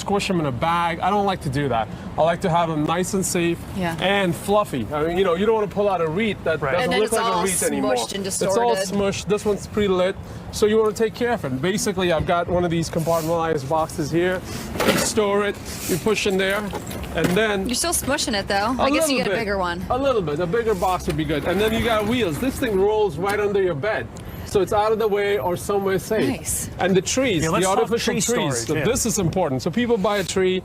squish them in a bag. I don't like to do that. I like to have them nice and safe and fluffy. I mean, you know, you don't want to pull out a wreath that doesn't look like a wreath anymore. It's all smushed. This one's pre-lit, so you want to take care of it. Basically, I've got one of these compartmentalized boxes here. You store it, you push in there, and then... You're still smushing it, though. I guess you get a bigger one. A little bit. A bigger box would be good. And then you got wheels. This thing rolls right under your bed. So it's out of the way or somewhere safe. Nice. And the trees, the artificial trees. So this is important. So people buy a tree.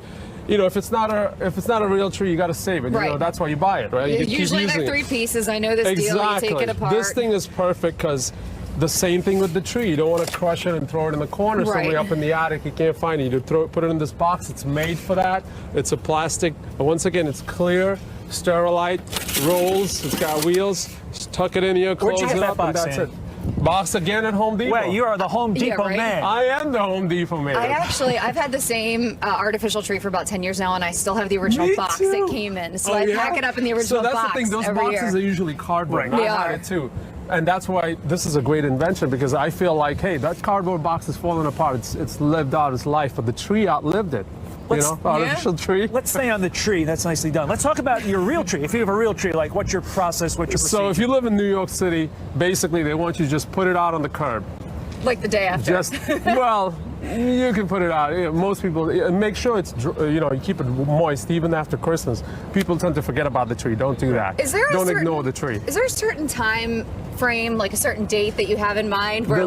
You know, if it's not a real tree, you got to save it. Right. You know, that's why you buy it, right? You usually they're 3 pieces. I know this deal. You take it apart. This thing is perfect because the same thing with the tree. You don't want to crush it and throw it in the corner somewhere up in the attic. You can't find it. You put it in this box. It's made for that. It's a plastic. And once again, it's clear, sterilite, rolls. It's got wheels. Just tuck it in here, close it up, and that's it. Box again at Home Depot. Wait, you are the Home Depot man. I am the Home Depot man. I've had the same artificial tree for about 10 years now, and I still have the original box that came in. So I pack it up in the original box. So that's the thing, those boxes are usually cardboard. They I had it too. And that's why this is a great invention, because I feel like, hey, that cardboard box is falling apart. It's lived out its life, but the tree outlived it. Artificial tree. Let's stay on the tree. That's nicely done. Let's talk about your real tree. If you have a real tree, like what's your process, what's your procedure? So if you live in New York City, basically they want you to just put it out on the curb. Like the day after. Well, you can put it out. You know, most people make sure it's, you keep it moist even after Christmas. People tend to forget about the tree. Don't do that. Don't ignore the tree. Is there a certain time frame, like a certain date that you have in mind where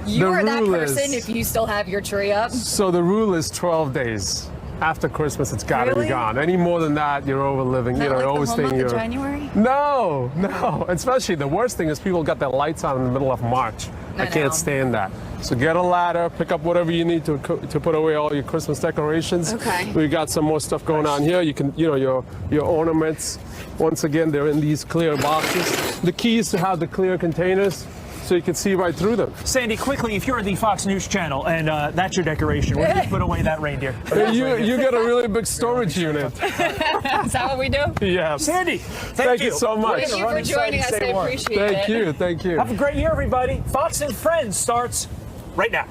you are that person if you still have your tree up? So the rule is 12 days. After Christmas, it's got to be gone. Any more than that, you're over living. Not like always the whole month of January? No. Especially the worst thing is people got their lights on in the middle of March. I can't stand that. So get a ladder, pick up whatever you need to put away all your Christmas decorations. Okay. We got some more stuff going on here. You can, your ornaments. Once again, they're in these clear boxes. The key is to have the clear containers, so you can see right through them. Sandy, quickly, if you're the Fox News Channel and that's your decoration, where do you put away that reindeer? You get a really big storage unit. Is that what we do? Yeah. Sandy, thank you so much. Thank you for joining us. I appreciate it. Thank you. Have a great year, everybody. Fox and Friends starts right now.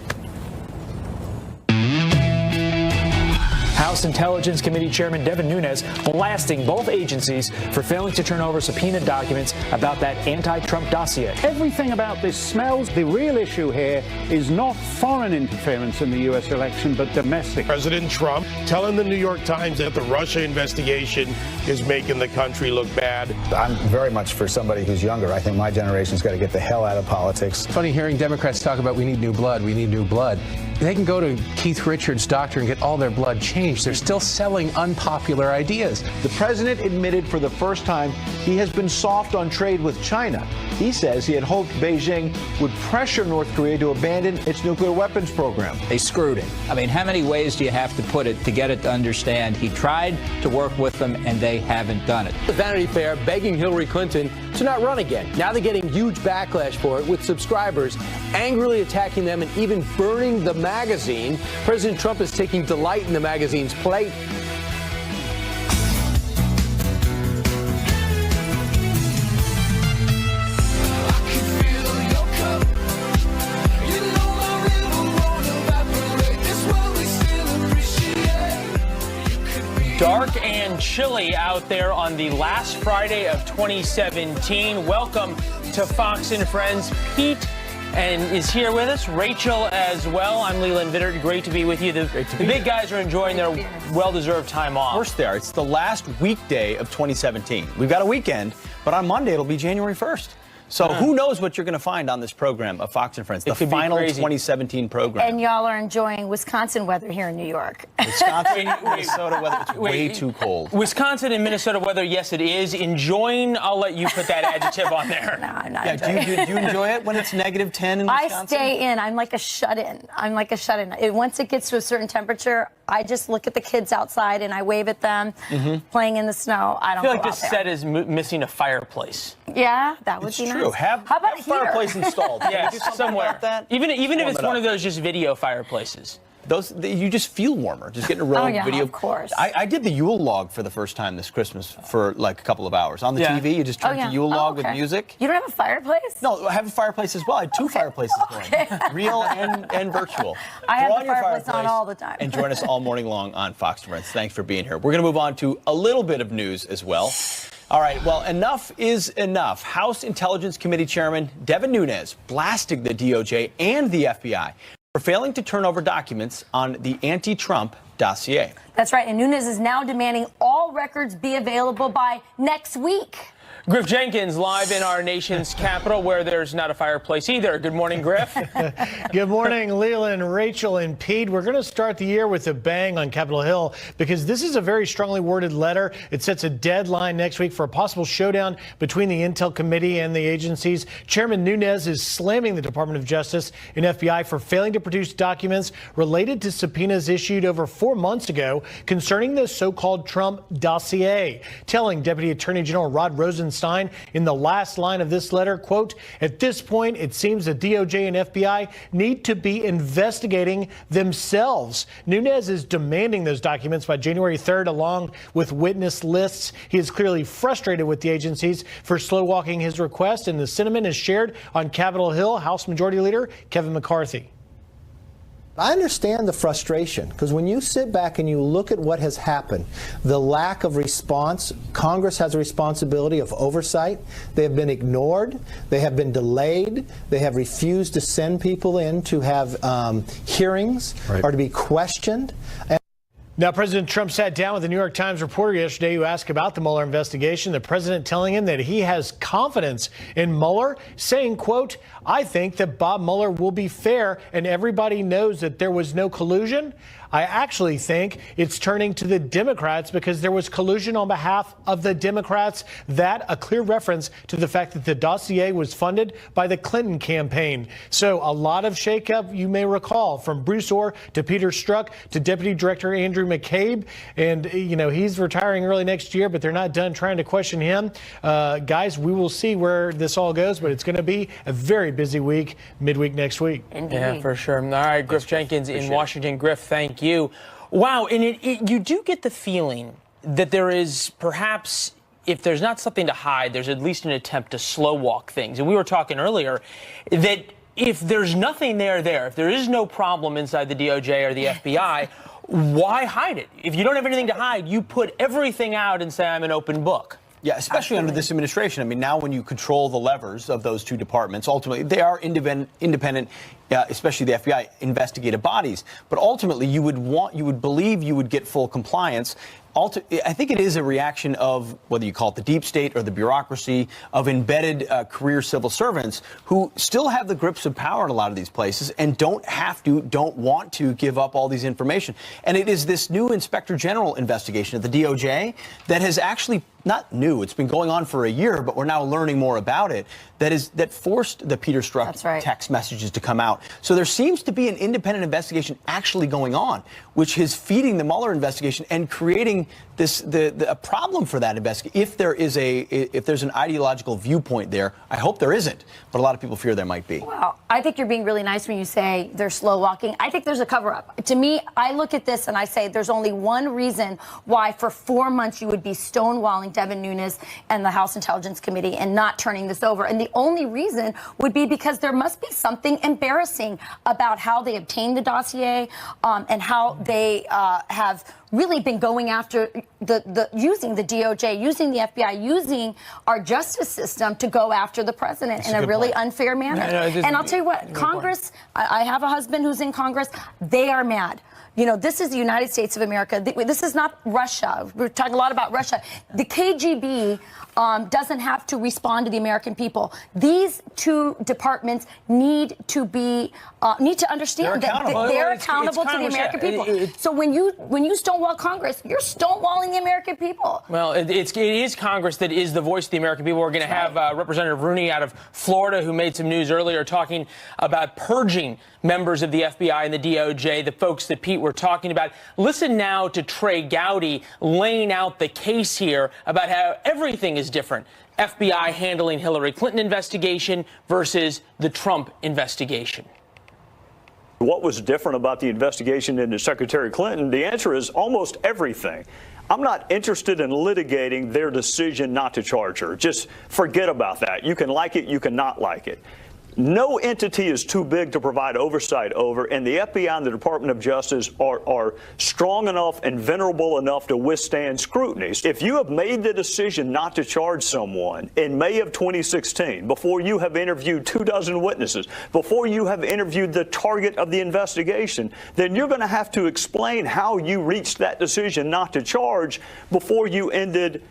House Intelligence Committee Chairman Devin Nunes blasting both agencies for failing to turn over subpoenaed documents about that anti-Trump dossier. Everything about this smells. The real issue here is not foreign interference in the U.S. election, but domestic. President Trump telling the New York Times that the Russia investigation is making the country look bad. I'm very much for somebody who's younger. I think my generation's got to get the hell out of politics. Funny hearing Democrats talk about we need new blood, we need new blood. They can go to Keith Richards' doctor and get all their blood changed. They're still selling unpopular ideas. The president admitted for the first time he has been soft on trade with China. He says he had hoped Beijing would pressure North Korea to abandon its nuclear weapons program. They screwed it. I mean, how many ways do you have to put it to get it to understand? He tried to work with them, and they haven't done it. Vanity Fair begging Hillary Clinton to not run again. Now they're getting huge backlash for it, with subscribers angrily attacking them and even burning the magazine. President Trump is taking delight in the magazine's plight. Dark and chilly out there on the last Friday of 2017. Welcome to Fox and Friends. Pete is here with us. Rachel as well. I'm Leland Vittert. Great to be with you. The big guys are enjoying their well-deserved time off. Of course they are. It's the last weekday of 2017. We've got a weekend, but on Monday it'll be January 1st. So who knows what you're going to find on this program of Fox and Friends, the final 2017 program. And y'all are enjoying Wisconsin weather here in New York. Wisconsin, Minnesota weather, it's way too cold. Wisconsin and Minnesota weather, yes, it is. Enjoying, I'll let you put that adjective on there. No, I'm not do you enjoy it when it's -10 in Wisconsin? I stay in. I'm like a shut-in. Once it gets to a certain temperature, I just look at the kids outside and I wave at them playing in the snow. I don't feel like this set is missing a fireplace. Yeah, that would be nice. How about a fireplace installed? Yeah, somewhere. Even if it's one of those just video fireplaces. You just feel warmer just getting a rogue video. Of course. I did the Yule log for the first time this Christmas for like a couple of hours on the TV. You just turn the Yule log with music. You don't have a fireplace? No, I have a fireplace as well. I have two fireplaces going, real and virtual. I have the fireplace on all the time. And join us all morning long on Fox Friends. Thanks for being here. We're going to move on to a little bit of news as well. All right, well, enough is enough. House Intelligence Committee Chairman Devin Nunes blasted the DOJ and the FBI for failing to turn over documents on the anti-Trump dossier. That's right, and Nunes is now demanding all records be available by next week. Griff Jenkins live in our nation's capital where there's not a fireplace either. Good morning, Griff. Good morning, Leland, Rachel, and Pete. We're going to start the year with a bang on Capitol Hill because this is a very strongly worded letter. It sets a deadline next week for a possible showdown between the Intel Committee and the agencies. Chairman Nunes is slamming the Department of Justice and FBI for failing to produce documents related to subpoenas issued over 4 months ago concerning the so-called Trump dossier, telling Deputy Attorney General Rod Rosenstein in the last line of this letter, quote, "At this point, it seems the DOJ and FBI need to be investigating themselves." Nunes is demanding those documents by January 3rd, along with witness lists. He is clearly frustrated with the agencies for slow walking his request, and the sentiment is shared on Capitol Hill. House Majority Leader Kevin McCarthy. I understand the frustration because when you sit back and you look at what has happened, the lack of response, Congress has a responsibility of oversight. They have been ignored. They have been delayed. They have refused to send people in to have hearings or to be questioned. Now, President Trump sat down with a New York Times reporter yesterday who asked about the Mueller investigation. The president telling him that he has confidence in Mueller, saying, quote, "I think that Bob Mueller will be fair and everybody knows that there was no collusion. I actually think it's turning to the Democrats because there was collusion on behalf of the Democrats." That a clear reference to the fact that the dossier was funded by the Clinton campaign. So a lot of shakeup, you may recall, from Bruce Ohr to Peter Strzok to Deputy Director Andrew McCabe. And, you know, he's retiring early next year, but they're not done trying to question him. Guys, we will see where this all goes, but it's going to be a very busy week, midweek next week. Indeed. Yeah, for sure. All right, Griff Jenkins in Washington. Griff, thank you. Wow, and you do get the feeling that there is perhaps, if there's not something to hide, there's at least an attempt to slow walk things. And we were talking earlier that if there's nothing there, if there is no problem inside the DOJ or the FBI, why hide it? If you don't have anything to hide, you put everything out and say, I'm an open book. Yeah, especially under this administration. I mean, now when you control the levers of those two departments, ultimately they are independent, especially the FBI, investigative bodies. But ultimately, you would believe you would get full compliance. I think it is a reaction of whether you call it the deep state or the bureaucracy of embedded career civil servants who still have the grips of power in a lot of these places and don't want to give up all these information. And it is this new Inspector General investigation of the DOJ that has actually not new. It's been going on for a year, but we're now learning more about it. That forced the Peter Strzok text messages to come out. So there seems to be an independent investigation actually going on, which is feeding the Mueller investigation and creating a problem for that investigation. If there's an ideological viewpoint there, I hope there isn't, but a lot of people fear there might be. Well, I think you're being really nice when you say they're slow walking. I think there's a cover up. To me, I look at this and I say there's only one reason why for 4 months you would be stonewalling Devin Nunes and the House Intelligence Committee and not turning this over. And the only reason would be because there must be something embarrassing about how they obtained the dossier and how they have really been going after using the DOJ, using the FBI, using our justice system to go after the president in a really unfair manner. And I'll tell you what, Congress, I have a husband who's in Congress, they are mad. You know, this is the United States of America. This is not Russia. We're talking a lot about Russia. The KGB doesn't have to respond to the American people. These two departments need to understand that they're accountable to the American people. So when you stonewall Congress, you're stonewalling the American people. Well, it is Congress that is the voice of the American people. We're going to have Representative Rooney out of Florida, who made some news earlier talking about purging members of the FBI and the DOJ, the folks that Pete were talking about. Listen now to Trey Gowdy laying out the case here about how everything is different. FBI handling Hillary Clinton investigation versus the Trump investigation. What was different about the investigation into Secretary Clinton? The answer is almost everything. I'm not interested in litigating their decision not to charge her. Just forget about that. You can like it, you can not like it. No entity is too big to provide oversight over, and the FBI and the Department of Justice are strong enough and venerable enough to withstand scrutiny. If you have made the decision not to charge someone in May of 2016, before you have interviewed 24 witnesses, before you have interviewed the target of the investigation, then you're going to have to explain how you reached that decision not to charge before you ended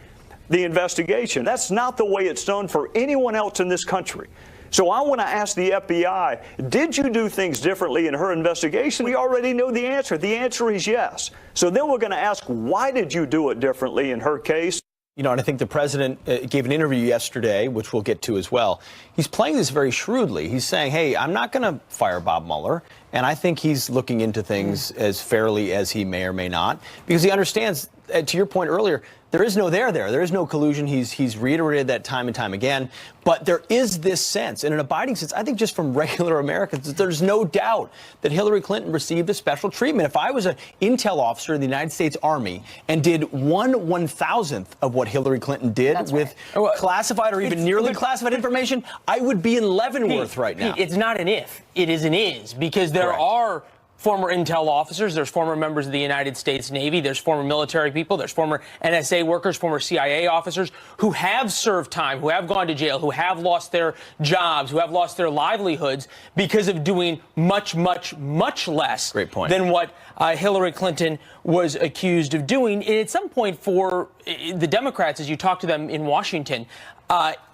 the investigation. That's not the way it's done for anyone else in this country. So I want to ask the FBI, did you do things differently in her investigation? We already know the answer. The answer is yes. So then we're going to ask, why did you do it differently in her case? You know, and I think the president gave an interview yesterday, which we'll get to as well. He's playing this very shrewdly. He's saying, hey, I'm not going to fire Bob Mueller. And I think he's looking into things as fairly as he may or may not, because he understands, to your point earlier, there is no there. There is no collusion. He's reiterated that time and time again. But there is this sense, and an abiding sense, I think just from regular Americans, there's no doubt that Hillary Clinton received a special treatment. If I was an intel officer in the United States Army and did 1/1000th of what Hillary Clinton did with classified or even nearly classified information, I would be in Leavenworth right now. It's not an if, it is an is, because there are former intel officers, there's former members of the United States Navy, there's former military people, there's former NSA workers, former CIA officers who have served time, who have gone to jail, who have lost their jobs, who have lost their livelihoods because of doing much, much, much less than what Hillary Clinton was accused of doing. And at some point for the Democrats, as you talk to them in Washington,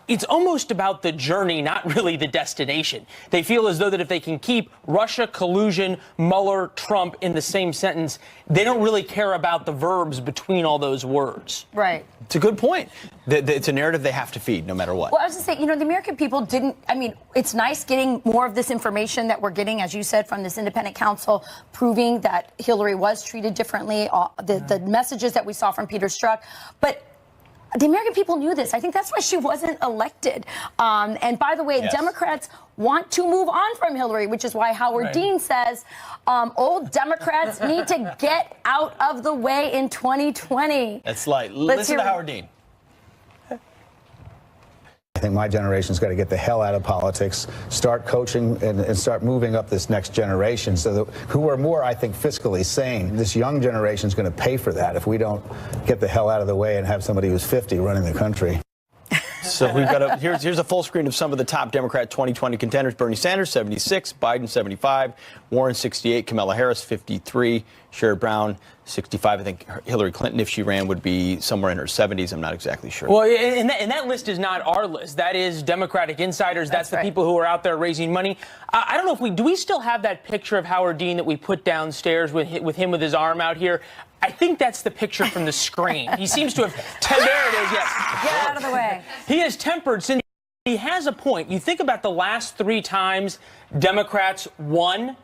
it's almost about the journey, not really the destination. They feel as though that if they can keep Russia, collusion, Mueller, Trump in the same sentence, they don't really care about the verbs between all those words. Right. It's a good point. It's a narrative they have to feed no matter what. Well, I was going to say, you know, the American people didn't, I mean, it's nice getting more of this information that we're getting, as you said, from this independent counsel, proving that Hillary was treated differently, the messages that we saw from Peter Strzok. But the American people knew this. I think that's why she wasn't elected. And by the way, Democrats want to move on from Hillary, which is why Howard Dean says old Democrats need to get out of the way in 2020. That's light. Listen to Howard Dean. I think my generation's got to get the hell out of politics, start coaching, and start moving up this next generation, so that who are more, I think, fiscally sane. This young generation's going to pay for that if we don't get the hell out of the way and have somebody who's 50 running the country. So we've got here's a full screen of some of the top Democrat 2020 contenders. Bernie Sanders, 76, Biden, 75, Warren, 68, Kamala Harris, 53, Sherrod Brown, 65. I think Hillary Clinton, if she ran, would be somewhere in her 70s. I'm not exactly sure. Well, and that list is not our list. That is Democratic insiders. That's the people who are out there raising money. I don't know if do we still have that picture of Howard Dean that we put downstairs with him with his arm out here? I think that's the picture from the screen. He seems to have. There it is, yes. Get out of the way. He has tempered since. He has a point. You think about the last 3 times Democrats won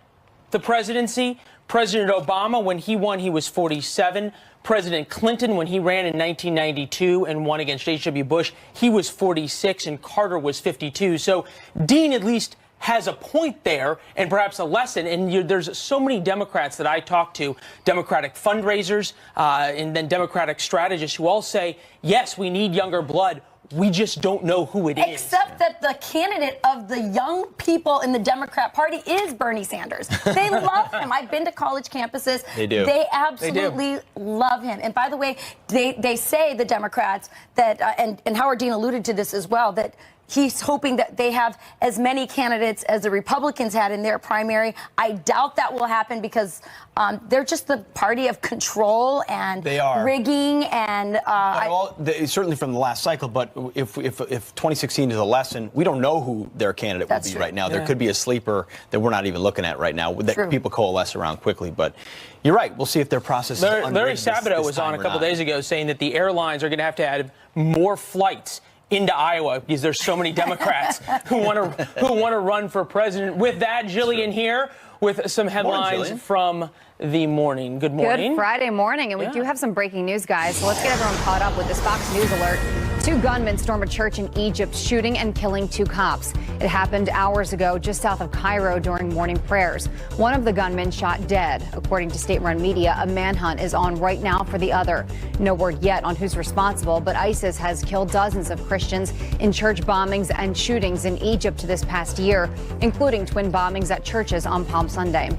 the presidency. President Obama, when he won, he was 47. President Clinton, when he ran in 1992 and won against H.W. Bush, he was 46 and Carter was 52. So Dean at least has a point there and perhaps a lesson. And there's so many Democrats that I talk to, Democratic fundraisers and then Democratic strategists who all say, yes, we need younger blood. We just don't know who it is. Except that the candidate of the young people in the Democrat Party is Bernie Sanders. They love him. I've been to college campuses. They do. They absolutely love him. And by the way, they say, the Democrats, that, and Howard Dean alluded to this as well, that he's hoping that they have as many candidates as the Republicans had in their primary. I doubt that will happen because they're just the party of control and rigging and certainly from the last cycle. But if 2016 is a lesson, we don't know who their candidate will be right now. There could be a sleeper that we're not even looking at right now that people coalesce around quickly. But you're right. We'll see if their process is Larry Sabato was on a couple days ago saying that the airlines are going to have more flights into Iowa because there's so many Democrats who want to run for president. With that, Jillian here with some headlines from the morning. Good morning. Good Friday morning, and we do have some breaking news, guys. So let's get everyone caught up with this Fox News alert. Two gunmen storm a church in Egypt, shooting and killing two cops. It happened hours ago just south of Cairo during morning prayers. One of the gunmen shot dead. According to state-run media, a manhunt is on right now for the other. No word yet on who's responsible, but ISIS has killed dozens of Christians in church bombings and shootings in Egypt this past year, including twin bombings at churches on Palm Sunday.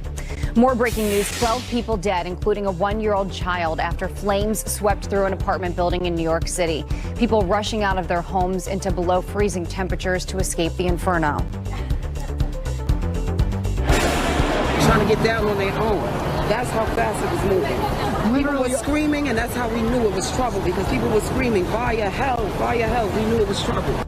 More breaking news, 12 people dead, including a 1-year-old child, after flames swept through an apartment building in New York City. People rushing out of their homes into below freezing temperatures to escape the inferno. Trying to get down on their own. That's how fast it was moving. People were screaming, and that's how we knew it was trouble, because people were screaming, fire, hell, fire, hell. We knew it was trouble.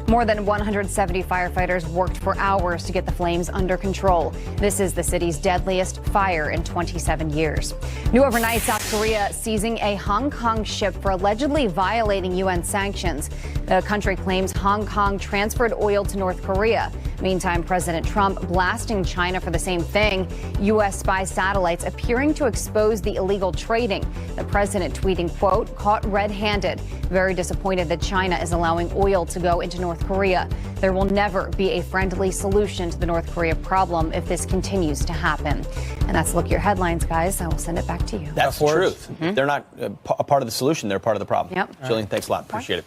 More than 170 firefighters worked for hours to get the flames under control. This is the city's deadliest fire in 27 years. New overnight, South Korea seizing a Hong Kong ship for allegedly violating UN sanctions. The country claims Hong Kong transferred oil to North Korea. Meantime, President Trump blasting China for the same thing. U.S. spy satellites appearing to expose the illegal trading. The president tweeting, quote, caught red-handed. Very disappointed that China is allowing oil to go into North Korea. There will never be a friendly solution to the North Korea problem if this continues to happen. And that's Look Your Headlines, guys. I will send it back to you. That's the truth. They're not a part of the solution. They're part of the problem. Yep. Jillian, thanks a lot. Appreciate it.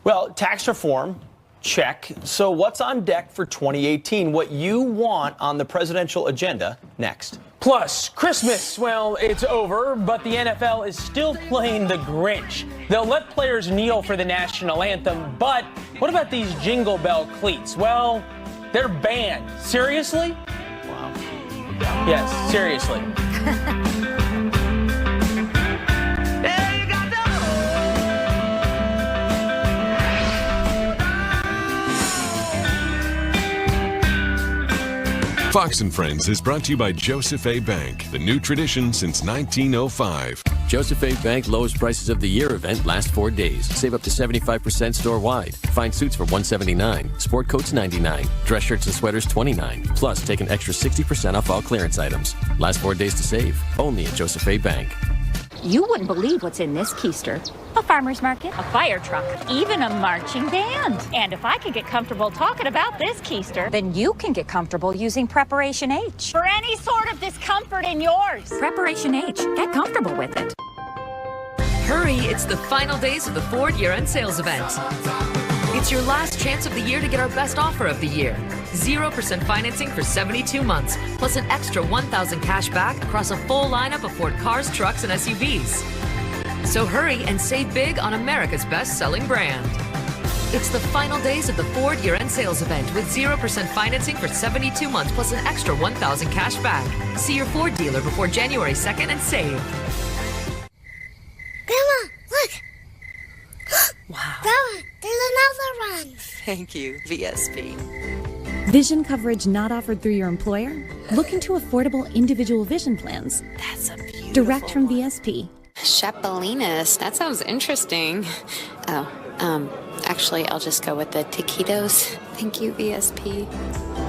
Well, tax reform. Check. So what's on deck for 2018? What you want on the presidential agenda next? Plus, Christmas, well, it's over, but the NFL is still playing the Grinch. They'll let players kneel for the national anthem, but what about these Jingle Bell cleats? Well, they're banned. Seriously? Wow. Yes, seriously. Fox and Friends is brought to you by Joseph A. Bank, the new tradition since 1905. Joseph A. Bank lowest prices of the year event lasts 4 days. Save up to 75% store-wide. Find suits for $179, sport coats $99, dress shirts and sweaters $29. Plus, take an extra 60% off all clearance items. Last 4 days to save. Only at Joseph A. Bank. You wouldn't believe what's in this keister. A farmer's market, a fire truck, even a marching band. And if I could get comfortable talking about this keister, then you can get comfortable using Preparation H. For any sort of discomfort in yours. Preparation H. Get comfortable with it. Hurry, it's the final days of the Ford year-end sales event. It's your last chance of the year to get our best offer of the year. 0% financing for 72 months, plus an extra $1,000 cash back across a full lineup of Ford cars, trucks, and SUVs. So hurry and save big on America's best-selling brand. It's the final days of the Ford year-end sales event with 0% financing for 72 months, plus an extra $1,000 cash back. See your Ford dealer before January 2nd and save. Grandma, look! Wow. Grandma, there's another one. Thank you, VSP. Vision coverage not offered through your employer? Look into affordable individual vision plans. That's a beautiful Direct from VSP. Chapelinas, that sounds interesting. Actually, I'll just go with the taquitos. Thank you, VSP.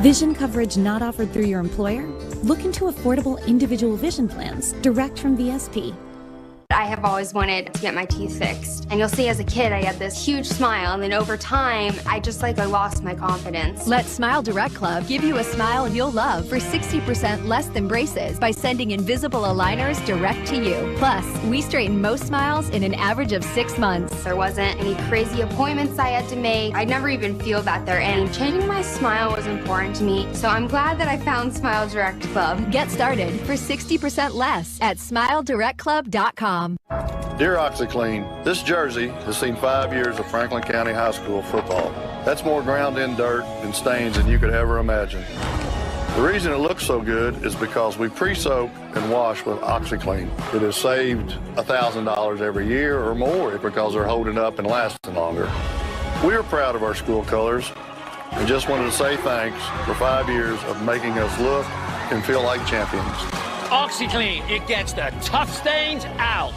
Vision coverage not offered through your employer? Look into affordable individual vision plans. Direct from VSP. I have always wanted to get my teeth fixed. And you'll see as a kid, I had this huge smile. And then over time, I lost my confidence. Let Smile Direct Club give you a smile you'll love for 60% less than braces by sending invisible aligners direct to you. Plus, we straighten most smiles in an average of 6 months. There wasn't any crazy appointments I had to make. I never even feel that they're in. Changing my smile was important to me. So I'm glad that I found Smile Direct Club. Get started for 60% less at SmileDirectClub.com. Dear OxyClean, this jersey has seen 5 years of Franklin County High School football. That's more ground in dirt and stains than you could ever imagine. The reason it looks so good is because we pre-soak and wash with OxyClean. It has saved $1,000 every year or more because they're holding up and lasting longer. We are proud of our school colors and just wanted to say thanks for 5 years of making us look and feel like champions. OxyClean, it gets the tough stains out.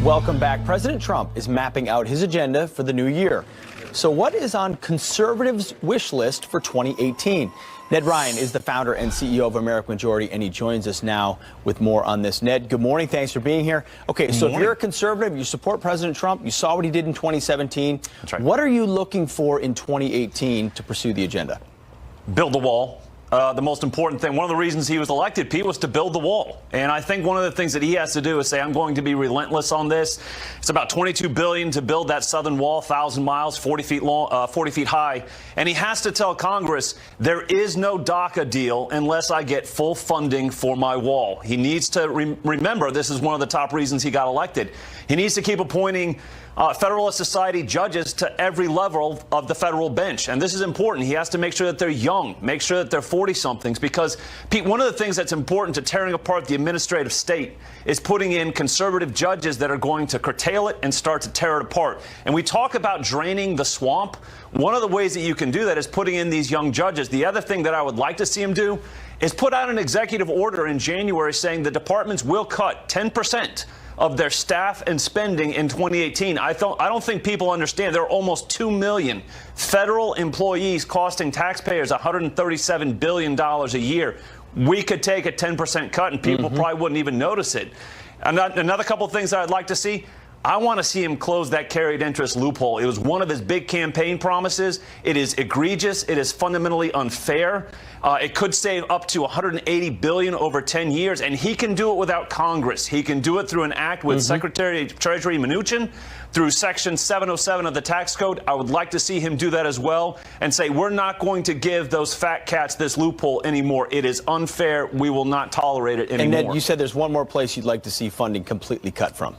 Welcome back. President Trump is mapping out his agenda for the new year. So what is on conservatives' wish list for 2018? Ned Ryan is the founder and CEO of American Majority, and he joins us now with more on this. Ned, good morning. Thanks for being here. Okay, so if you're a conservative, you support President Trump, you saw what he did in 2017. That's right. What are you looking for in 2018 to pursue the agenda? Build the wall. The most important thing, one of the reasons he was elected, Pete, was to build the wall. And I think one of the things that he has to do is say, I'm going to be relentless on this. It's about $22 billion to build that southern wall, 1,000 miles, 40 feet long, 40 feet high. And he has to tell Congress, there is no DACA deal unless I get full funding for my wall. He needs to remember, this is one of the top reasons he got elected. He needs to keep appointing Federalist Society judges to every level of the federal bench. And this is important. He has to make sure that they're young, make sure that they're 40-somethings, because, Pete, one of the things that's important to tearing apart the administrative state is putting in conservative judges that are going to curtail it and start to tear it apart. And we talk about draining the swamp. One of the ways that you can do that is putting in these young judges. The other thing that I would like to see him do is put out an executive order in January saying the departments will cut 10% of their staff and spending in 2018. I don't think people understand there are almost 2 million federal employees costing taxpayers $137 billion a year. We could take a 10% cut and people probably wouldn't even notice it. Another couple of things that I'd like to see. I want to see him close that carried interest loophole. It was one of his big campaign promises. It is egregious. It is fundamentally unfair. It could save up to $180 billion over 10 years, and he can do it without Congress. He can do it through an act with Secretary of Treasury Mnuchin, through Section 707 of the tax code. I would like to see him do that as well and say, we're not going to give those fat cats this loophole anymore. It is unfair. We will not tolerate it anymore. And Ned, you said there's one more place you'd like to see funding completely cut from.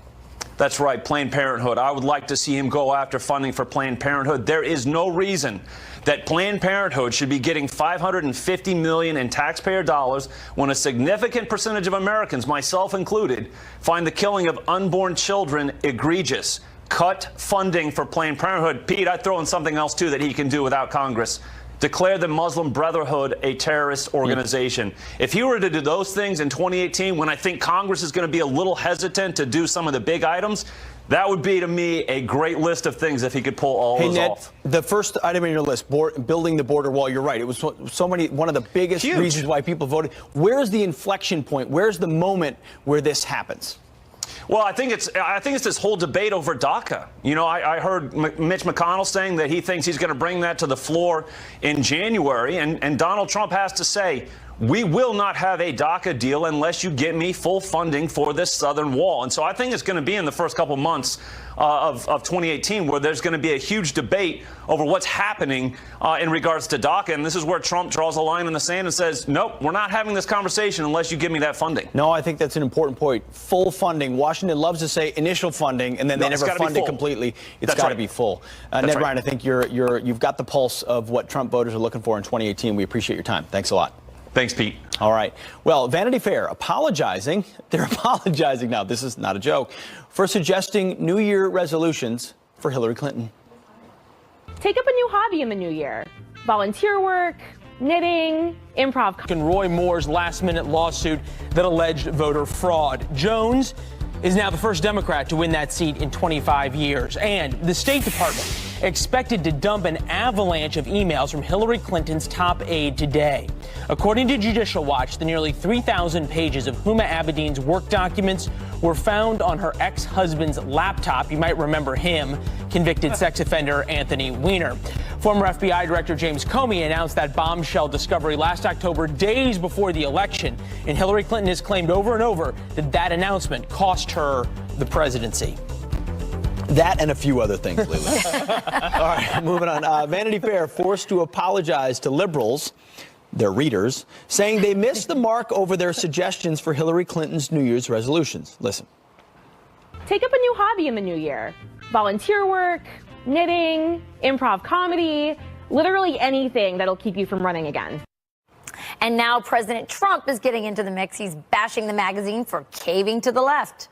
That's right, Planned Parenthood. I would like to see him go after funding for Planned Parenthood. There is no reason that Planned Parenthood should be getting $550 million in taxpayer dollars when a significant percentage of Americans, myself included, find the killing of unborn children egregious. Cut funding for Planned Parenthood. Pete, I'd throw in something else, too, that he can do without Congress. Declare the Muslim Brotherhood a terrorist organization. If he were to do those things in 2018, when I think Congress is going to be a little hesitant to do some of the big items, that would be, to me, a great list of things if he could pull all those off. The first item on your list, building the border wall, you're right. It was one of the biggest reasons why people voted. Where's the inflection point? Where's the moment where this happens? Well, I think it's this whole debate over DACA. You know, I heard Mitch McConnell saying that he thinks he's going to bring that to the floor in January, and Donald Trump has to say, we will not have a DACA deal unless you get me full funding for this southern wall. And so I think it's going to be in the first couple months of 2018 where there's going to be a huge debate over what's happening in regards to DACA. And this is where Trump draws a line in the sand and says, nope, we're not having this conversation unless you give me that funding. No, I think that's an important point. Full funding. Washington loves to say initial funding, and then they never fund it completely. It's got to be full. Ned Ryan, I think you've got the pulse of what Trump voters are looking for in 2018. We appreciate your time. Thanks a lot. Thanks, Pete. All right. Well, Vanity Fair apologizing. They're apologizing now. This is not a joke. For suggesting New Year resolutions for Hillary Clinton. Take up a new hobby in the new year. Volunteer work, knitting, improv. And Roy Moore's last-minute lawsuit that alleged voter fraud. Jones is now the first Democrat to win that seat in 25 years. And the State Department expected to dump an avalanche of emails from Hillary Clinton's top aide today. According to Judicial Watch, the nearly 3,000 pages of Huma Abedin's work documents were found on her ex-husband's laptop. You might remember him, convicted sex offender Anthony Weiner. Former FBI Director James Comey announced that bombshell discovery last October, days before the election. And Hillary Clinton has claimed over and over that that announcement cost her the presidency. That and a few other things, Leland. All right, moving on. Vanity Fair forced to apologize to liberals, their readers, saying they missed the mark over their suggestions for Hillary Clinton's New Year's resolutions. Listen. Take up a new hobby in the new year. Volunteer work, knitting, improv comedy, literally anything that'll keep you from running again. And now President Trump is getting into the mix. He's bashing the magazine for caving to the left.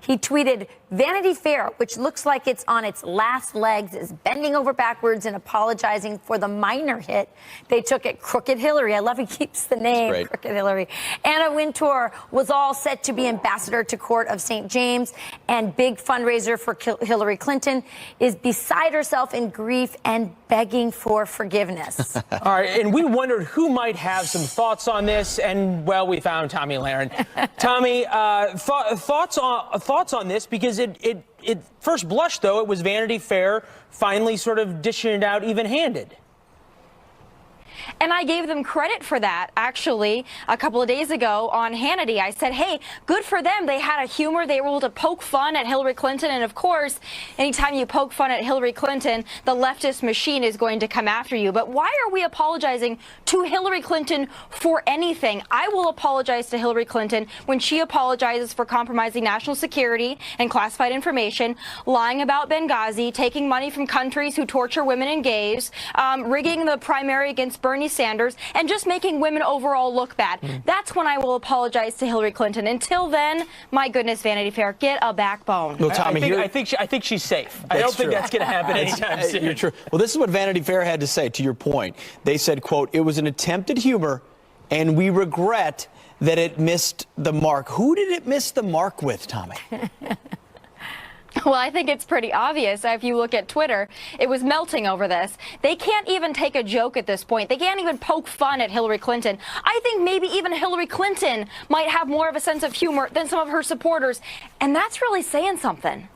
He tweeted, Vanity Fair, which looks like it's on its last legs, is bending over backwards and apologizing for the minor hit they took at Crooked Hillary. I love he keeps the name, Crooked Hillary. Anna Wintour was all set to be ambassador to Court of St. James, and big fundraiser for Hillary Clinton, is beside herself in grief and begging for forgiveness. All right, and we wondered who might have some thoughts on this, and, well, we found Tomi Lahren. Tomi, thoughts on this, because it first blush, though, it was Vanity Fair finally sort of dishing it out even-handed. And I gave them credit for that, actually, a couple of days ago on Hannity. I said, hey, good for them. They had a humor. They were able to poke fun at Hillary Clinton. And, of course, anytime you poke fun at Hillary Clinton, the leftist machine is going to come after you. But why are we apologizing to Hillary Clinton for anything? I will apologize to Hillary Clinton when she apologizes for compromising national security and classified information, lying about Benghazi, taking money from countries who torture women and gays, rigging the primary against Bernie Sanders, and just making women overall look bad. That's when I will apologize to Hillary Clinton. Until then, my goodness, Vanity Fair, get a backbone. Well, Tomi, I think she's safe. I don't think that's going to happen anytime soon. You're true. Well, this is what Vanity Fair had to say, to your point. They said, quote, it was an attempt at humor, and we regret that it missed the mark. Who did it miss the mark with, Tomi? Well, I think it's pretty obvious. If you look at Twitter, it was melting over this. They can't even take a joke at this point. They can't even poke fun at Hillary Clinton. I think maybe even Hillary Clinton might have more of a sense of humor than some of her supporters. And that's really saying something.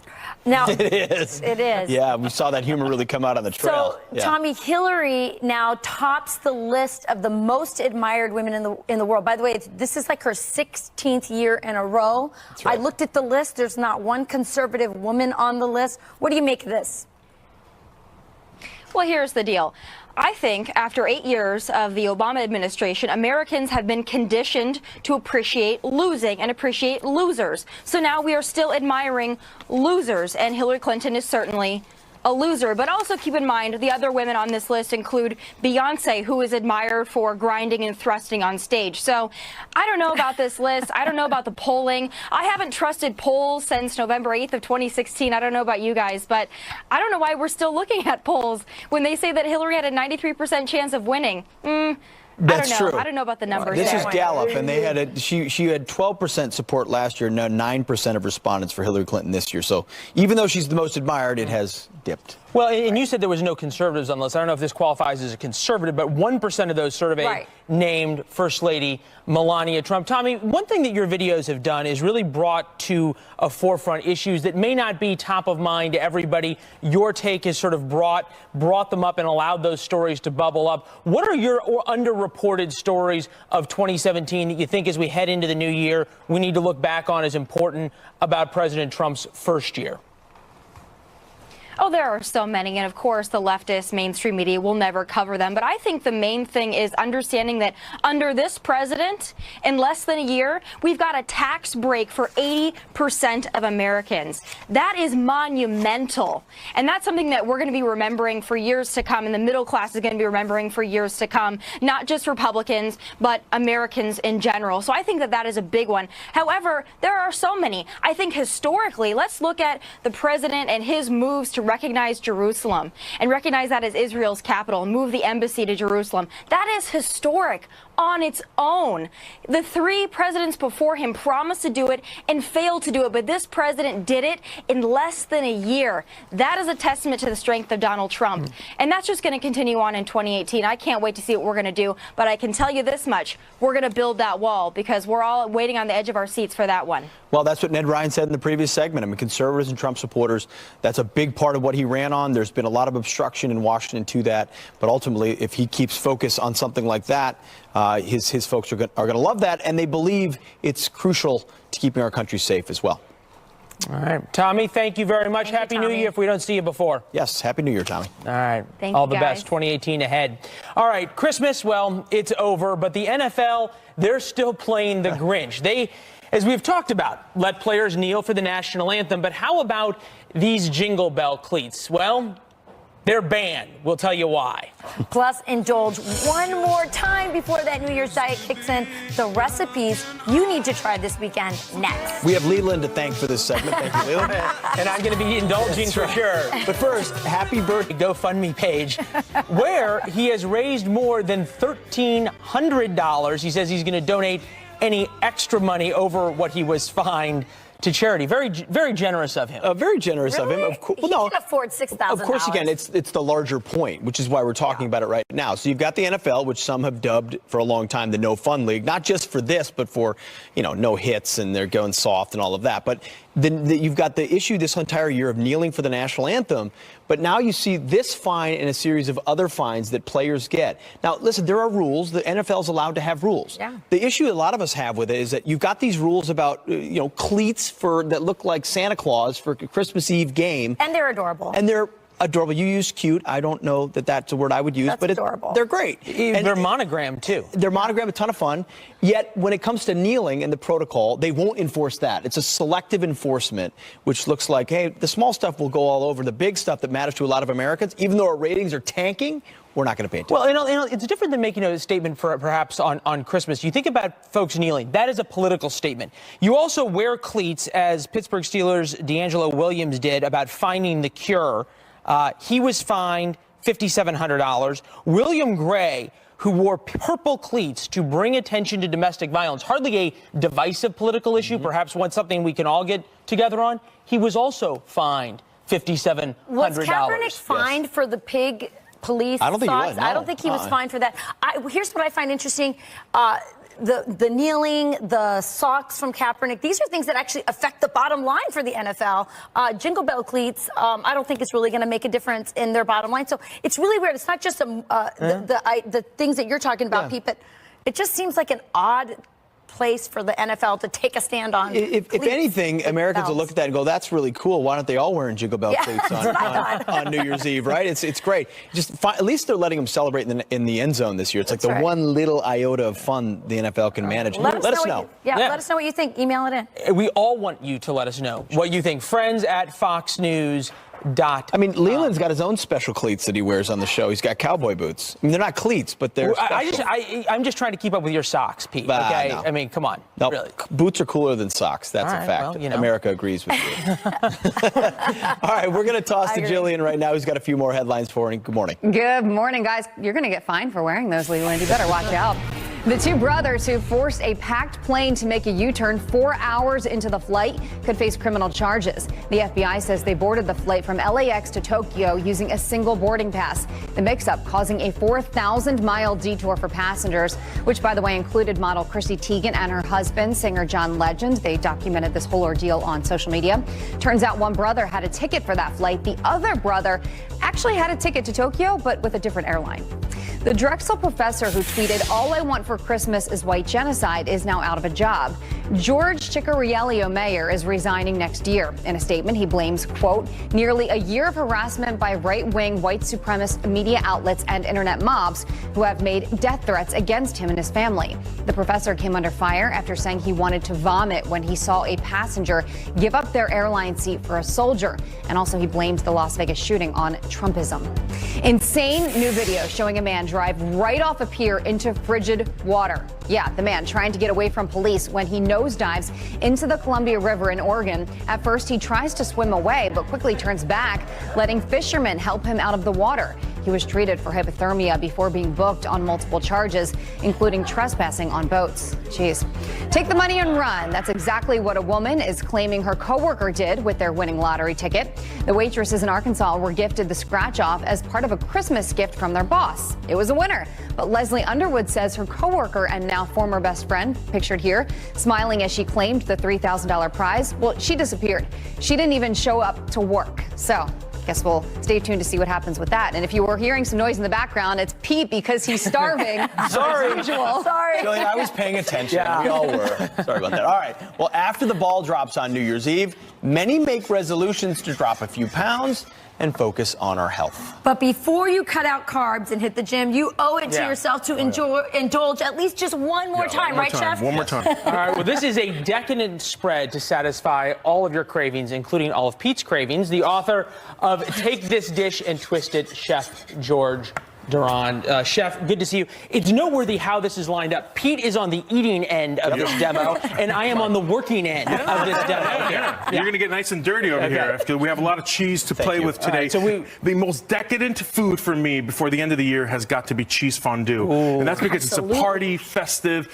Now, it is. It is. Yeah, we saw that humor really come out on the trail. So, Tomi, Hillary now tops the list of the most admired women in the world. By the way, this is like her 16th year in a row. Right. I looked at the list. There's not one conservative woman on the list. What do you make of this? Well, here's the deal. I think after 8 years of the Obama administration, Americans have been conditioned to appreciate losing and appreciate losers. So now we are still admiring losers, and Hillary Clinton is certainly a loser. But also keep in mind, the other women on this list include Beyonce, who is admired for grinding and thrusting on stage. So I don't know about this list. I don't know about the polling. I haven't trusted polls since November 8th of 2016. I don't know about you guys, but I don't know why we're still looking at polls when they say that Hillary had a 93% chance of winning. That's I don't know. true. I don't know about the numbers. This there. is Gallup, and they had she had 12% support last year. Now 9% of respondents for Hillary Clinton this year. So even though she's the most admired, it has dipped. Well, and you said there was no conservatives on the list. I don't know if this qualifies as a conservative, but 1% of those surveyed named First Lady Melania Trump. Tomi, one thing that your videos have done is really brought to a forefront issues that may not be top of mind to everybody. Your take has sort of brought them up and allowed those stories to bubble up. What are your underreported stories of 2017 that you think, as we head into the new year, we need to look back on as important about President Trump's first year? Oh, there are so many. And of course, the leftist mainstream media will never cover them. But I think the main thing is understanding that under this president, in less than a year, we've got a tax break for 80% of Americans. That is monumental. And that's something that we're going to be remembering for years to come. And the middle class is going to be remembering for years to come, not just Republicans, but Americans in general. So I think that that is a big one. However, there are so many. I think historically, let's look at the president and his moves to recognize Jerusalem and recognize that as Israel's capital and move the embassy to Jerusalem. That is historic on its own. The three presidents before him promised to do it and failed to do it, but this president did it in less than a year. That is a testament to the strength of Donald Trump. And that's just going to continue on in 2018. I can't wait to see what we're going to do, but I can tell you this much. We're going to build that wall because we're all waiting on the edge of our seats for that one. Well, that's what Ned Ryan said in the previous segment. I mean, conservatives and Trump supporters, that's a big part of what he ran on. There's been a lot of obstruction in Washington to that. But ultimately, if he keeps focus on something like that, his folks are going to love that. And they believe it's crucial to keeping our country safe as well. All right. Tomi, thank you very much. Happy New Year if we don't see you before. Yes. Happy New Year, Tomi. All right. Thank All you, the best. 2018 ahead. All right. Christmas, well, it's over. But the NFL, they're still playing the Grinch. They, as we've talked about, let players kneel for the national anthem. But how about these Jingle Bell cleats? Well, They're banned. We'll tell you why. Plus, indulge one more time before that New Year's diet kicks in. The recipes you need to try this weekend next. We have Leland to thank for this segment. Thank you, Leland. And I'm going to be indulging for sure. But first, happy birthday GoFundMe page, where he has raised more than $1,300. He says he's going to donate any extra money over what he was fined to charity. Very, very generous of him. Very generous of him. Of course, He can afford $6,000. Of course you can. It's the larger point, which is why we're talking about it right now. So you've got the NFL, which some have dubbed for a long time the No Fun League, not just for this, but for, no hits and they're going soft and all of that. But you've got the issue this entire year of kneeling for the national anthem. But now you see this fine and a series of other fines that players get. Now, listen, there are rules. The NFL is allowed to have rules. Yeah. The issue a lot of us have with it is that you've got these rules about, cleats that look like Santa Claus for a Christmas Eve game. And they're adorable. And they're adorable. You use cute. I don't know that that's a word I would use, That's but adorable. They're great. And they're monogrammed, too. They're monogrammed, a ton of fun. Yet, when it comes to kneeling and the protocol, they won't enforce that. It's a selective enforcement, which looks like, hey, the small stuff will go all over. The big stuff that matters to a lot of Americans, even though our ratings are tanking, we're not going to pay attention. Well, it's different than making a statement for perhaps on Christmas. You think about folks kneeling. That is a political statement. You also wear cleats, as Pittsburgh Steelers' D'Angelo Williams did about finding the cure. He was fined $5,700. William Gray, who wore purple cleats to bring attention to domestic violence, hardly a divisive political issue, perhaps something we can all get together on, he was also fined $5,700. Was Kaepernick fined for the pig police I don't think he socks? was, no. I don't think he was fined for that. Here's what I find interesting. The kneeling, the socks from Kaepernick, these are things that actually affect the bottom line for the NFL. Jingle Bell cleats, I don't think it's really going to make a difference in their bottom line. So it's really weird. It's not just the things that you're talking about, Pete, but it just seems like an odd place for the NFL to take a stand on. If anything, Americans will look at that and go, that's really cool. Why aren't they all wearing Jingle Bell cleats on New Year's Eve, right? It's great. At least they're letting them celebrate in the end zone this year. It's like the one little iota of fun the NFL can manage. Let us know. Let us know what you think. Email it in. We all want you to let us know what you think. Friends@FoxNews.com. Leland's got his own special cleats that he wears on the show. He's got cowboy boots. They're not cleats, but they're special. I'm just trying to keep up with your socks, Pete. Okay, no. Come on. No, really. Boots are cooler than socks. That's a fact. Well, America agrees with you. All right, we're going to toss to Jillian right now. Who's got a few more headlines for her. Good morning. Good morning, guys. You're going to get fined for wearing those, Leland. You better watch out. The two brothers who forced a packed plane to make a U-turn 4 hours into the flight could face criminal charges. The FBI says they boarded the flight from LAX to Tokyo using a single boarding pass. The mix-up causing a 4,000-mile detour for passengers, which, by the way, included model Chrissy Teigen and her husband, singer John Legend. They documented this whole ordeal on social media. Turns out one brother had a ticket for that flight. The other brother actually had a ticket to Tokyo, but with a different airline. The Drexel professor who tweeted, "All I want for Christmas is white genocide," is now out of a job. George Ciccarello Mayer is resigning next year. In a statement, he blames, quote, "nearly a year of harassment by right-wing white supremacist media outlets and internet mobs who have made death threats against him and his family." The professor came under fire after saying he wanted to vomit when he saw a passenger give up their airline seat for a soldier. And also he blamed the Las Vegas shooting on Trumpism. Insane new video showing a man drive right off a pier into frigid water. Yeah, the man trying to get away from police when he nosedives into the Columbia River in Oregon. At first, he tries to swim away, but quickly turns back, letting fishermen help him out of the water. He was treated for hypothermia before being booked on multiple charges, including trespassing on boats. Jeez. Take the money and run. That's exactly what a woman is claiming her coworker did with their winning lottery ticket. The waitresses in Arkansas were gifted the scratch-off as part of a Christmas gift from their boss. It was a winner, but Leslie Underwood says her coworker and now former best friend, pictured here, smiling as she claimed the $3,000 prize. Well, she disappeared. She didn't even show up to work. So guess we'll stay tuned to see what happens with that. And if you were hearing some noise in the background, it's Pete because he's starving. Sorry. As usual. Sorry. Jillian, I was paying attention. We all were. Sorry about that. All right. Well, after the ball drops on New Year's Eve, Many make resolutions to drop a few pounds and focus on our health. But before you cut out carbs and hit the gym, you owe it to Yeah. yourself to indulge at least just one more time, right, Chef? One more time. All right, well, this is a decadent spread to satisfy all of your cravings, including all of Pete's cravings. The author of Take This Dish and Twist It, Chef George Duran. Chef, good to see you. It's noteworthy how this is lined up. Pete is on the eating end of this demo, and I am on the working end of this demo. Yeah. You're going to get nice and dirty over here. We have a lot of cheese to play with today. Right, so the most decadent food for me before the end of the year has got to be cheese fondue. And that's because it's a party, festive,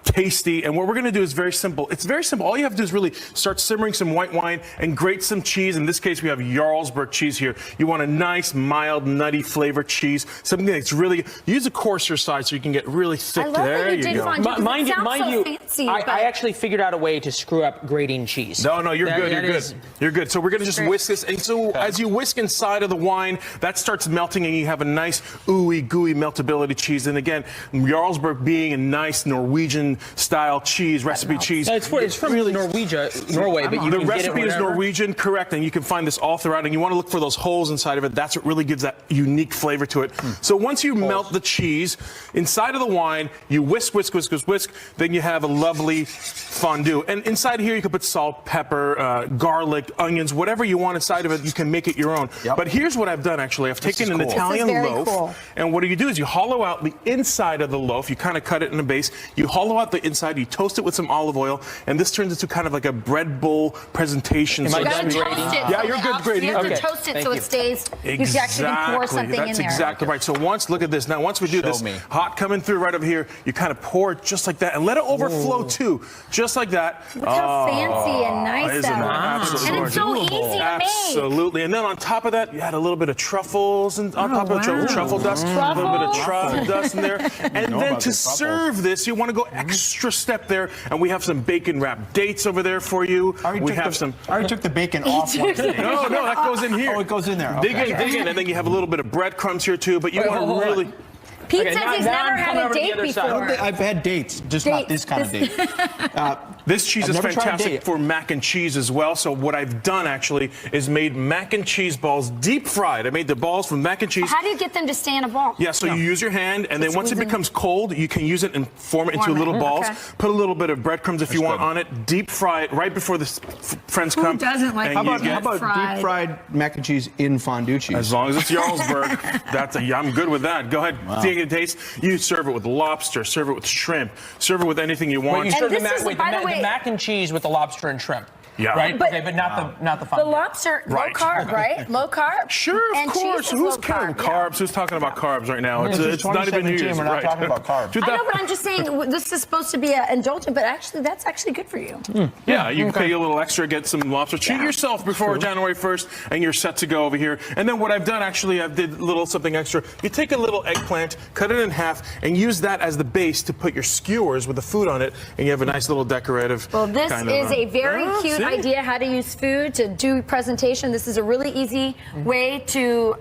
tasty. And what we're going to do is very simple. It's very simple. All you have to do is really start simmering some white wine and grate some cheese. In this case, we have Jarlsberg cheese here. You want a nice, mild, nutty flavored cheese. Something that's really, use a coarser side so you can get really thick. I love there that you did fondue, 'cause Mind it sounds so you, fancy, I but- actually figured out a way to screw up grating cheese. No, you're good. You're good. is- You're good. So we're going to just whisk this. And so as you whisk inside of the wine, that starts melting and you have a nice ooey gooey meltability cheese. And again, Jarlsberg being a nice Norwegian style cheese, recipe cheese. It's from Norway, but you the can recipe get it is wherever. Norwegian, correct, and you can find this all throughout. And you want to look for those holes inside of it. That's what really gives that unique flavor to it. So once you melt the cheese inside of the wine, you whisk. Then you have a lovely fondue. And inside here, you can put salt, pepper, garlic, onions, whatever you want inside of it. You can make it your own. But here's what I've done. Actually, I've taken an Italian loaf, and what you do is you hollow out the inside of the loaf. You kind of cut it in a base. You hollow out the inside. You toast it with some olive oil, and this turns into kind of like a bread bowl presentation. You So gotta toast it. Yeah, so you're the good, outs- Grady. You have Okay. to toast it Thank so you. it stays. You can actually pour something in That's there. exactly right. So look at this. Now, once we do this, hot coming through right over here, you kind of pour it just like that and let it overflow too, just like that. Look how fancy and nice isn't that it? looks. Absolutely. And it's so easy to make. Absolutely. And then on top of that, you add a little bit of truffles and on top of the truffle dust, a little bit of truffle dust in there. And then to serve this, you want to go extra step there, and we have some bacon wrapped dates over there for you. We have some. I already took the bacon off one day. No, that goes in here. Oh, it goes in there. Dig Okay. in, and then you have a little bit of breadcrumbs here too. But you want to really. Pete Okay, says now- he's now never I'm had coming a over to the date other side. before. I've had dates, just not this kind of date. This cheese I've is never tried fantastic date. for mac and cheese as well. So what I've done actually is made mac and cheese balls deep fried. I made the balls from mac and cheese. How do you get them to stay in a ball? Yeah, so you use your hand, and then It's once it squeezing. becomes cold, you can use it and form it into Form it. little balls. Okay. Put a little bit of breadcrumbs if you want on it. Deep fry it right before the friends Who come. doesn't like and How you about, get- how about deep fried mac and cheese in fondue cheese? As long as it's Jarlsberg, I'm good with that. Go ahead, take a taste. You serve it with lobster, serve it with shrimp, serve it with anything you want. Wait, you serve the mac and cheese with the lobster and shrimp. Yeah. Right? But- Okay, but not the The fondue. lobster, Right. low carb, right? Low carb. Sure, of And course. cheese is Who's low counting carb, yeah. carbs? Who's talking about carbs right now? This is It's not even New 2017, Year's. we're not right. talking about carbs. I know, but I'm just saying this is supposed to be indulgent, but actually that's actually good for you. Yeah, you can pay a little extra, get some lobster. Treat yourself before January 1st, and you're set to go over here. And then what I've done, actually, I did a little something extra. You take a little eggplant, cut it in half, and use that as the base to put your skewers with the food on it, and you have a nice little decorative. Well, this kind of, is a very cute see? idea how to use food to do presentation. This is a really easy way to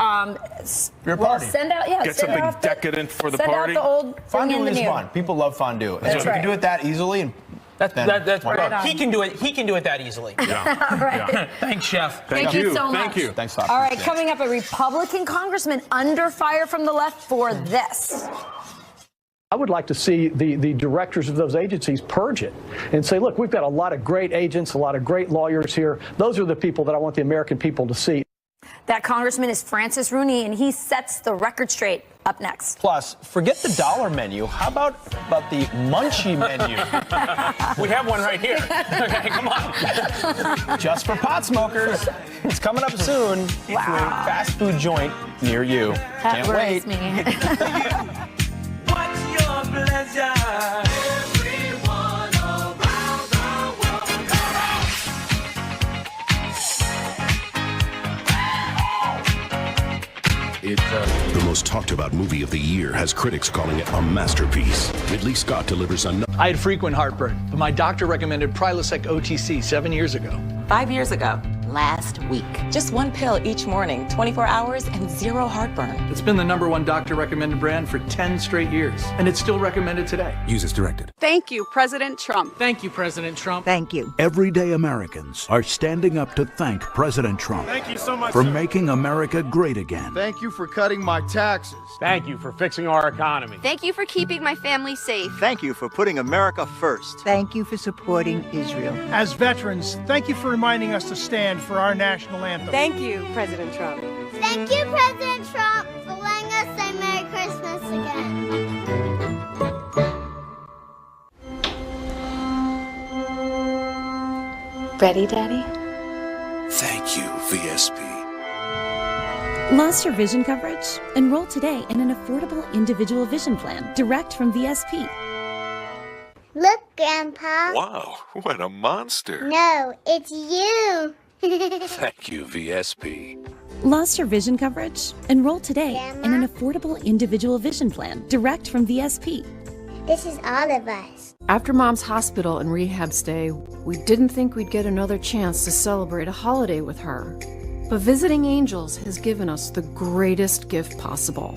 Your party. send out Get send something out decadent for the send party. out the old bring in Fondue the is new. fun. People love fondue. And That's so if you right. can do it that easily, and That's why right. not? He can do it. He can do it that easily. All right. Thanks, Chef. Thank you so much. Thank you. Thanks, Doc. All right, coming up, a Republican congressman under fire from the left for this. I would like to see the directors of those agencies purge it and say, look, we've got a lot of great agents, a lot of great lawyers here. Those are the people that I want the American people to see. That congressman is Francis Rooney, and he sets the record straight. Up next. Plus, forget the dollar menu. How about the munchie menu? We have one right here. Okay, come on. Just for pot smokers. It's coming up soon. To a fast food joint near you. That Can't wait. worries me. What's your pleasure? Everyone around the world. The most talked about movie of the year has critics calling it a masterpiece. Ridley Scott delivers another. I had frequent heartburn, but my doctor recommended Prilosec OTC 7 years ago. 5 years ago. last week. Just one pill each morning, 24 hours and zero heartburn. It's been the #1 doctor-recommended brand for 10 straight years, and it's still recommended today. Use as directed. Thank you, President Trump. Thank you, President Trump. Thank you. Everyday Americans are standing up to thank President Trump. Thank you so much, for sir. making America great again. Thank you for cutting my taxes. Thank you for fixing our economy. Thank you for keeping my family safe. Thank you for putting America first. Thank you for supporting Israel. As veterans, thank you for reminding us to stand for our national anthem. Thank you, President Trump. Thank you, President Trump, for letting us say Merry Christmas again. Ready, Daddy? Thank you, VSP. Lost your vision coverage? Enroll today in an affordable individual vision plan direct from VSP. Look, Grandpa. Wow, what a monster. No, it's you. Thank you, VSP. Lost your vision coverage? Enroll today in an affordable individual vision plan direct from VSP. This is all of us. After Mom's hospital and rehab stay, we didn't think we'd get another chance to celebrate a holiday with her. But Visiting Angels has given us the greatest gift possible.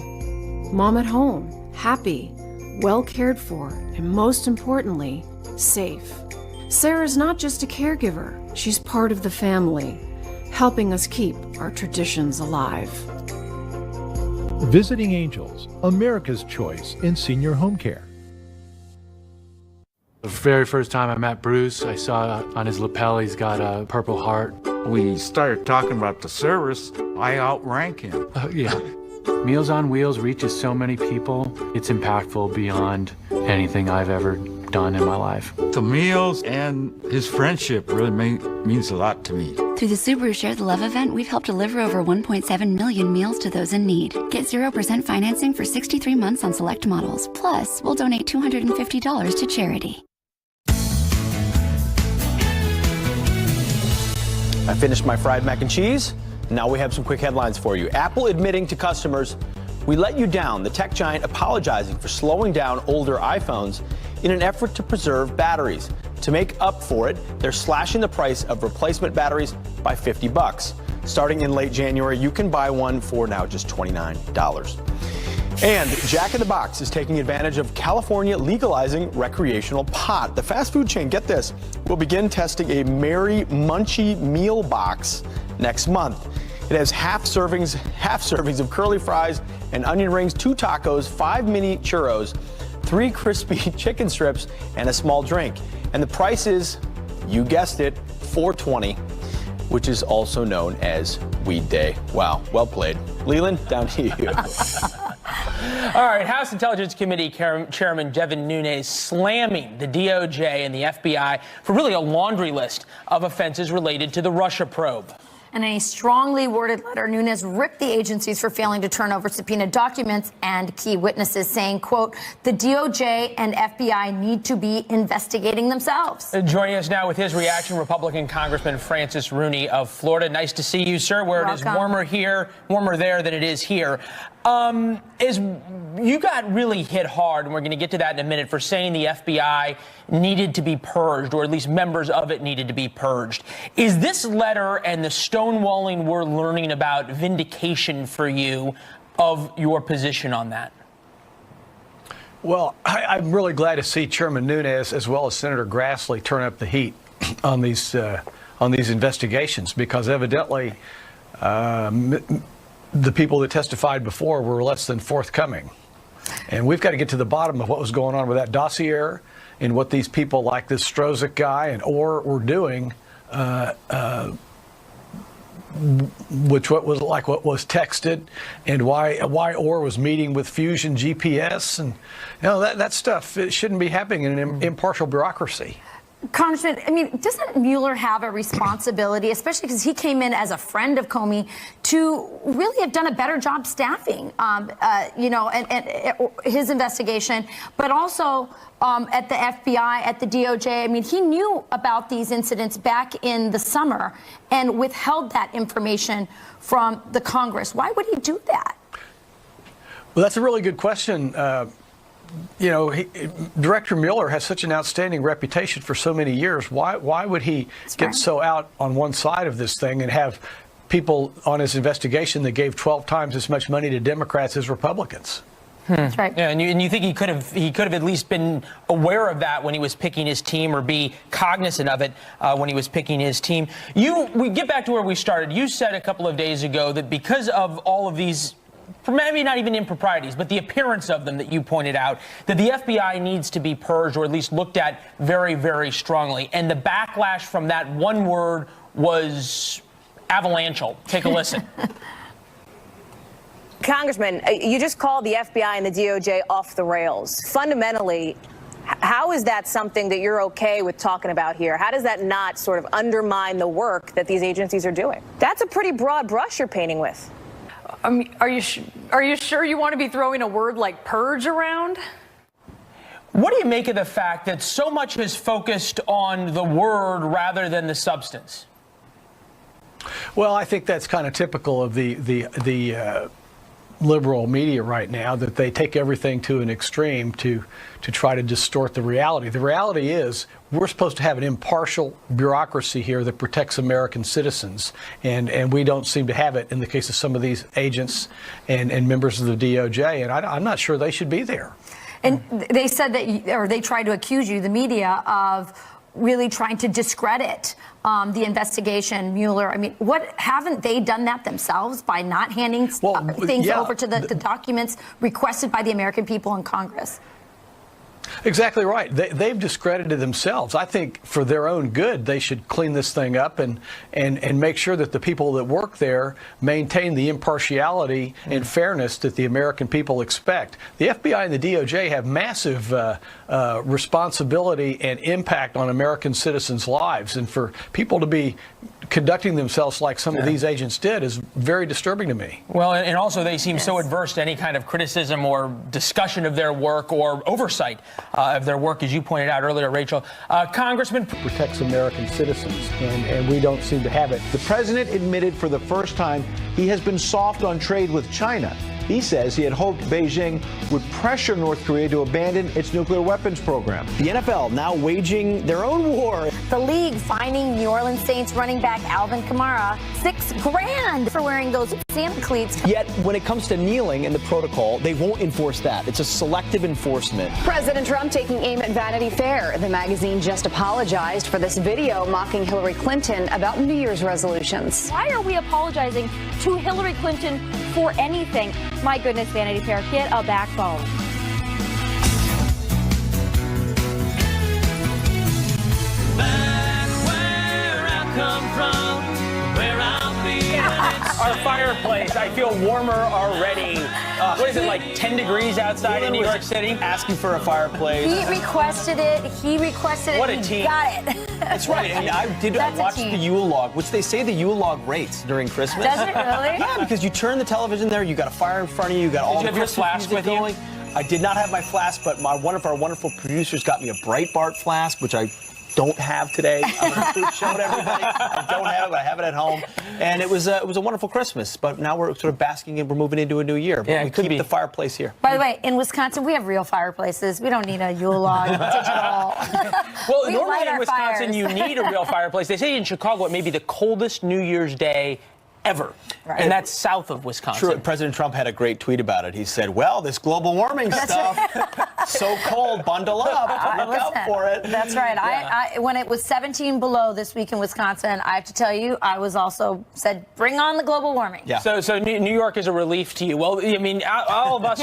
Mom at home, happy, well cared for, and most importantly, safe. Sarah's not just a caregiver, she's part of the family, helping us keep our traditions alive. Visiting Angels, America's choice in senior home care. The very first time I met Bruce, I saw on his lapel he's got a Purple Heart. We started talking about the service. I outrank him. Yeah. Meals on Wheels reaches so many people. It's impactful beyond anything I've ever done in my life. The meals and his friendship really means a lot to me. Through the Subaru Share the Love event, we've helped deliver over 1.7 million meals to those in need. Get 0% financing for 63 months on select models. Plus, we'll donate $250 to charity. I finished my fried mac and cheese. Now we have some quick headlines for you. Apple admitting to customers, we let you down. The tech giant apologizing for slowing down older iPhones in an effort to preserve batteries. To make up for it, they're slashing the price of replacement batteries by $50. Starting in late January, you can buy one for now just $29. And Jack in the Box is taking advantage of California legalizing recreational pot. The fast food chain, get this, will begin testing a Merry Munchie meal box next month. It has half servings of curly fries and onion rings, 2 tacos, 5 mini churros, 3 crispy chicken strips, and a small drink. And the price is, you guessed it, $4.20, which is also known as Weed Day. Wow, well played. Leland, down to you. All right, House Intelligence Committee Chairman Devin Nunes slamming the DOJ and the FBI for really a laundry list of offenses related to the Russia probe. In a strongly worded letter, Nunes ripped the agencies for failing to turn over subpoenaed documents and key witnesses, saying, quote, the DOJ and FBI need to be investigating themselves. Joining us now with his reaction, Republican Congressman Francis Rooney of Florida. Nice to see you, sir, where Welcome. It is warmer there than it is here. You got really hit hard, and we're going to get to that in a minute, for saying the FBI needed to be purged, or at least members of it needed to be purged. Is this letter and the stonewalling we're learning about vindication for you of your position on that? Well, I'm really glad to see Chairman Nunes as well as Senator Grassley turn up the heat on these investigations, because evidently the people that testified before were less than forthcoming. And we've got to get to the bottom of what was going on with that dossier and what these people like this Strozik guy and Orr were doing, what was texted, and why Orr was meeting with Fusion GPS, and that stuff, it shouldn't be happening in an impartial bureaucracy. Congressman, I mean, doesn't Mueller have a responsibility, especially because he came in as a friend of Comey, to really have done a better job staffing, and his investigation, but also at the FBI, at the DOJ? I mean, he knew about these incidents back in the summer and withheld that information from the Congress. Why would he do that? Well, that's a really good question, you know, Director Mueller has such an outstanding reputation for so many years. Why would he get so out on one side of this thing and have people on his investigation that gave 12 times as much money to Democrats as Republicans? That's right. Yeah, and you think he could have at least been aware of that when he was picking his team, or be cognizant of it when he was picking his team. We get back to where we started. You said a couple of days ago that because of all of these, maybe not even improprieties, but the appearance of them that you pointed out, that the FBI needs to be purged, or at least looked at very, very strongly. And the backlash from that one word was avalanchal. Take a listen. Congressman, you just called the FBI and the DOJ off the rails. Fundamentally, how is that something that you're okay with talking about here? How does that not sort of undermine the work that these agencies are doing? That's a pretty broad brush you're painting with. Are you sure you want to be throwing a word like purge around? What do you make of the fact that so much is focused on the word rather than the substance? Well, I think that's kind of typical of the liberal media right now, that they take everything to an extreme to try to distort the reality. The reality is we're supposed to have an impartial bureaucracy here that protects American citizens, and we don't seem to have it in the case of some of these agents and members of the DOJ, and I'm not sure they should be there. And they said that, or they tried to accuse you, the media, of really trying to discredit the investigation, Mueller. I mean, haven't they done that themselves by not handing things over to the documents requested by the American people in Congress? Exactly right. They've discredited themselves. I think for their own good, they should clean this thing up and make sure that the people that work there maintain the impartiality and fairness that the American people expect. The FBI and the DOJ have massive responsibility and impact on American citizens' lives, and for people to be conducting themselves like some of these agents did is very disturbing to me. Well, and also they seem so adverse to any kind of criticism or discussion of their work or oversight of their work, as you pointed out earlier, Rachel. Congressman protects American citizens, and we don't seem to have it. The president admitted for the first time he has been soft on trade with China. He says he had hoped Beijing would pressure North Korea to abandon its nuclear weapons program. The NFL now waging their own war. The league fining New Orleans Saints running back Alvin Kamara $6,000 for wearing those Santa cleats. Yet, when it comes to kneeling and the protocol, they won't enforce that. It's a selective enforcement. President Trump taking aim at Vanity Fair. The magazine just apologized for this video mocking Hillary Clinton about New Year's resolutions. Why are we apologizing to Hillary Clinton for anything? My goodness, Vanity Fair, get a backbone. Back where I come from, where I'll be. Our fireplace, I feel warmer already. What is it, like 10 degrees outside in New York City? Asking for a fireplace. He requested it. What a team. Got it. That's right. And I watched the Yule log, which they say the Yule log rates during Christmas. Does it really? Yeah, because you turn the television there, you got a fire in front of you, you got all the Christmas flask music going. I did not have my flask, but one of our wonderful producers got me a Breitbart flask, which I don't have today. I'm going to show it everybody. I don't have it. I have it at home. And it was a wonderful Christmas. But now we're sort of basking and we're moving into a new year. But we keep the fireplace here. By the way, in Wisconsin, we have real fireplaces. We don't need a Yule log digital. Well, We normally light in our Wisconsin, fires. you need a real fireplace. They say in Chicago it may be the coldest New Year's Day ever. Right. And that's south of Wisconsin. True. President Trump had a great tweet about it. He said, well, this global warming stuff, so cold, bundle up, look out for it. That's right. Yeah. I when it was 17 below this week in Wisconsin, I have to tell you, I was also said, bring on the global warming. Yeah. So New York is a relief to you. Well, I mean, all of us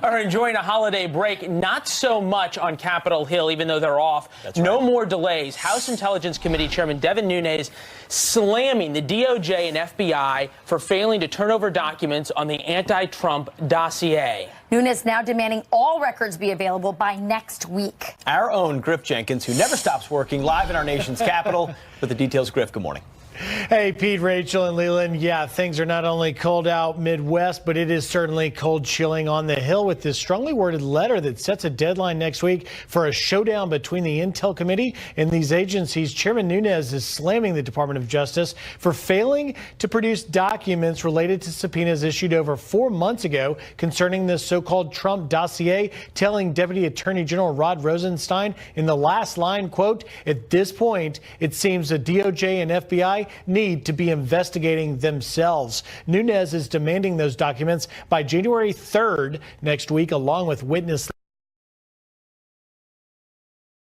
are enjoying a holiday break. Not so much on Capitol Hill, even though they're off. That's right. No more delays. House Intelligence Committee Chairman Devin Nunes slamming the DOJ and FBI for failing to turn over documents on the anti-Trump dossier. Nunes now demanding all records be available by next week. Our own Griff Jenkins, who never stops working, live in our nation's capital with the details. Griff, good morning. Hey, Pete, Rachel, and Leland. Yeah, things are not only cold out Midwest, but it is certainly cold chilling on the Hill with this strongly worded letter that sets a deadline next week for a showdown between the Intel Committee and these agencies. Chairman Nunes is slamming the Department of Justice for failing to produce documents related to subpoenas issued over 4 months ago concerning the so-called Trump dossier, telling Deputy Attorney General Rod Rosenstein in the last line, quote, "At this point, it seems the DOJ and FBI need to be investigating themselves." Nunes is demanding those documents by January 3rd next week, along with witness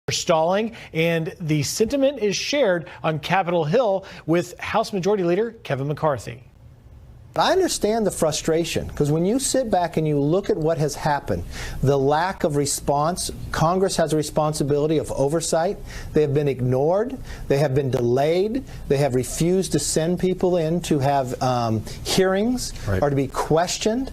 stalling, and the sentiment is shared on Capitol Hill with House Majority Leader Kevin McCarthy. I understand the frustration, because when you sit back and you look at what has happened, the lack of response, Congress has a responsibility of oversight. They have been ignored. They have been delayed. They have refused to send people in to have hearings or to be questioned.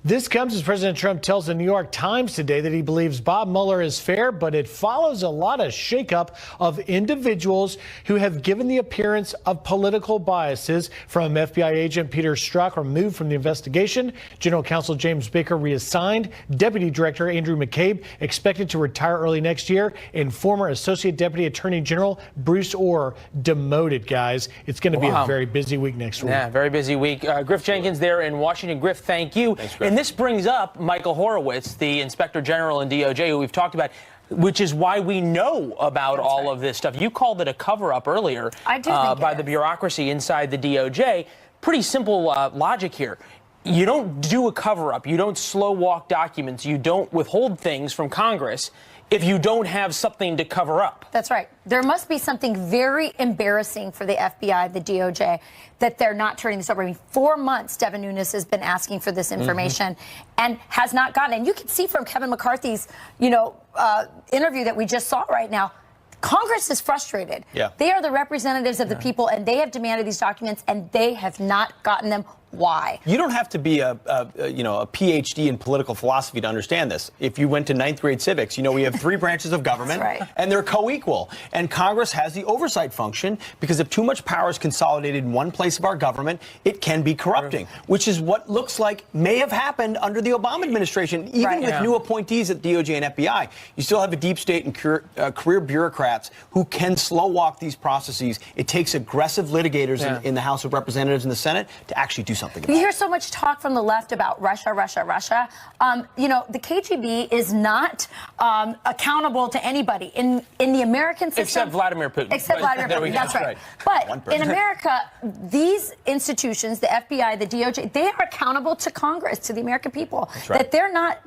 This comes as President Trump tells the New York Times today that he believes Bob Mueller is fair, but it follows a lot of shakeup of individuals who have given the appearance of political biases, from FBI agent Peter Strzok removed from the investigation, General Counsel James Baker reassigned, Deputy Director Andrew McCabe expected to retire early next year, and former Associate Deputy Attorney General Bruce Orr demoted, guys. It's going to be a very busy week next week. Yeah, very busy week. Griff Jenkins there in Washington. Griff, thank you. Thanks, Griff. And this brings up Michael Horowitz, the Inspector General in DOJ, who we've talked about, which is why we know about all of this stuff. You called it a cover-up earlier by the bureaucracy inside the DOJ. Pretty simple logic here. You don't do a cover-up. You don't slow-walk documents. You don't withhold things from Congress if you don't have something to cover up. That's right. There must be something very embarrassing for the FBI, the DOJ, that they're not turning this over. I mean, 4 months Devin Nunes has been asking for this information and has not gotten it. And you can see from Kevin McCarthy's, interview that we just saw right now, Congress is frustrated. Yeah. They are the representatives of the people, and they have demanded these documents, and they have not gotten them. Why? You don't have to be a PhD in political philosophy to understand this. If you went to 9th grade civics, we have 3 branches of government, and they're co-equal. And Congress has the oversight function, because if too much power is consolidated in one place of our government, it can be corrupting, which is what looks like may have happened under the Obama administration. Even with new appointees at DOJ and FBI, you still have a deep state and career bureaucrats who can slow walk these processes. It takes aggressive litigators in the House of Representatives and the Senate to actually do something about You hear so much talk from the left about Russia. The KGB is not accountable to anybody in the American system. Except Vladimir Putin. Except Vladimir Putin, that's right. But in America, these institutions, the FBI, the DOJ, they are accountable to Congress, to the American people. That they're not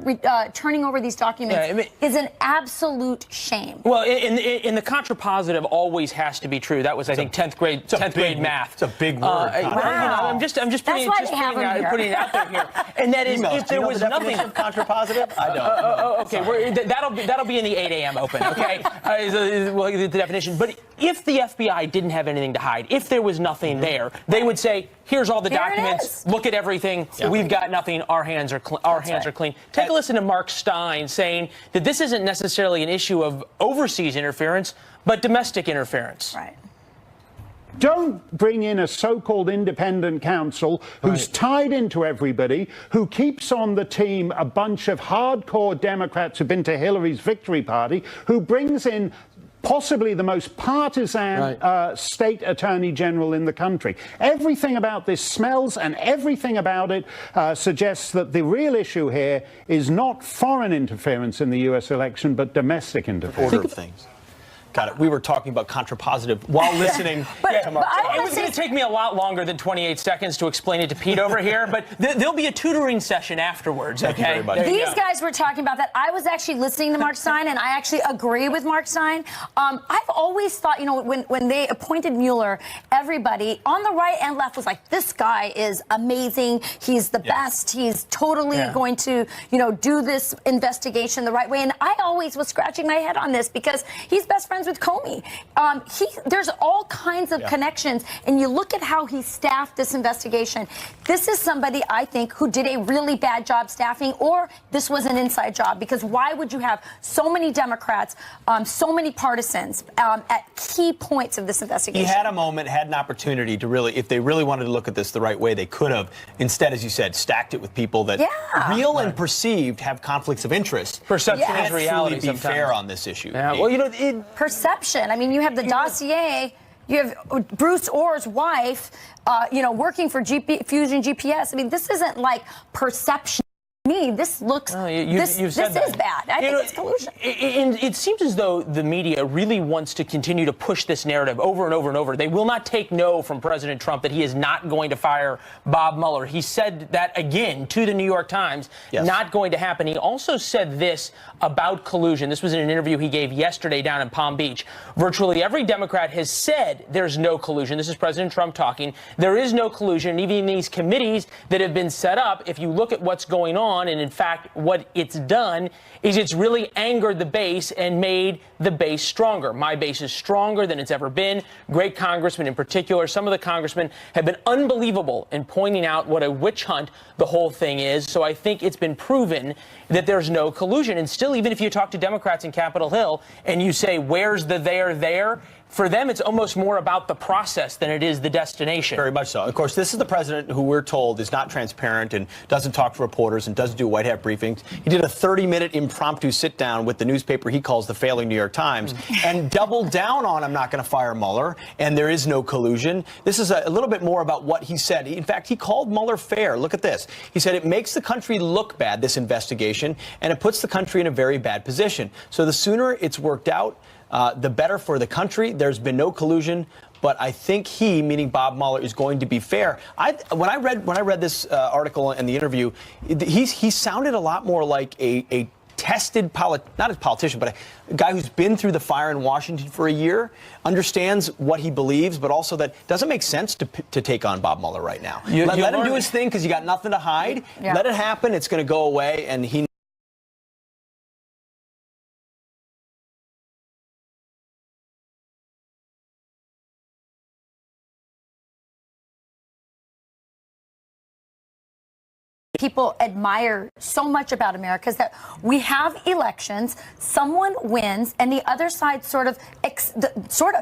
turning over these documents is an absolute shame. Well, in the contrapositive always has to be true. That was, I think, 10th grade math. It's a big word. I'm just putting it out there here. And that is, if there was nothing of contrapositive, I don't. Okay, that'll be in the 8 a.m. open. Okay, the definition. But if the FBI didn't have anything to hide, if there was nothing there, they would say, "Here's all the documents. Look at everything. We've got nothing. Our hands are clean." Take a listen to Mark Stein saying that this isn't necessarily an issue of overseas interference, but domestic interference. Right. Don't bring in a so-called independent counsel who's tied into everybody, who keeps on the team a bunch of hardcore Democrats who've been to Hillary's victory party, who brings in possibly the most partisan state attorney general in the country. Everything about this smells, and everything about it suggests that the real issue here is not foreign interference in the U.S. election, but domestic interference. Order of things. Got it. We were talking about contrapositive while listening to Mark. It was going to take me a lot longer than 28 seconds to explain it to Pete over here, but there'll be a tutoring session afterwards, okay? These guys were talking about that. I was actually listening to Mark Stein, and I actually agree with Mark Stein. I've always thought, when they appointed Mueller, everybody on the right and left was like, this guy is amazing. He's the best. He's totally going to, do this investigation the right way. And I always was scratching my head on this, because he's best friends friends with Comey. There's all kinds of connections, and you look at how he staffed this investigation. This is somebody, I think, who did a really bad job staffing, or this was an inside job, because why would you have so many Democrats, so many partisans at key points of this investigation? He had a moment, had an opportunity to really, if they really wanted to look at this the right way, they could have. Instead, as you said, stacked it with people that real and perceived have conflicts of interest. Perception is reality. Be fair on this issue. Yeah, well, perception. I mean, you have the dossier. You have Bruce Orr's wife, working for Fusion GPS. I mean, this isn't like perception. Me, this looks. This is bad. I think it's collusion. It seems as though the media really wants to continue to push this narrative over and over and over. They will not take no from President Trump that he is not going to fire Bob Mueller. He said that again to the New York Times. Not going to happen. He also said this about collusion. This was in an interview he gave yesterday down in Palm Beach. Virtually every Democrat has said there's no collusion. This is President Trump talking. There is no collusion. Even in these committees that have been set up, if you look at what's going on, and in fact, what it's done is it's really angered the base and made the base stronger. My base is stronger than it's ever been. Great congressmen in particular. Some of the congressmen have been unbelievable in pointing out what a witch hunt the whole thing is. So I think it's been proven that there's no collusion. And still, even if you talk to Democrats in Capitol Hill and you say, where's the there? For them, it's almost more about the process than it is the destination. Very much so. Of course, this is the president who we're told is not transparent and doesn't talk to reporters and doesn't do White Hat briefings. He did a 30-minute impromptu sit-down with the newspaper he calls the failing New York Times and doubled down on, I'm not going to fire Mueller, and there is no collusion. This is a little bit more about what he said. In fact, he called Mueller fair. Look at this. He said it makes the country look bad, this investigation, and it puts the country in a very bad position. So the sooner it's worked out, the better for the country. There's been no collusion, but I think he, meaning Bob Mueller, is going to be fair. When I read this article and the interview, he sounded a lot more like a tested not a politician, but a guy who's been through the fire in Washington for a year, understands what he believes, but also that it doesn't make sense to take on Bob Mueller right now. Let him do his thing because you got nothing to hide. Yeah. Let it happen. It's going to go away, and he. People admire so much about America is that we have elections, someone wins, and the other side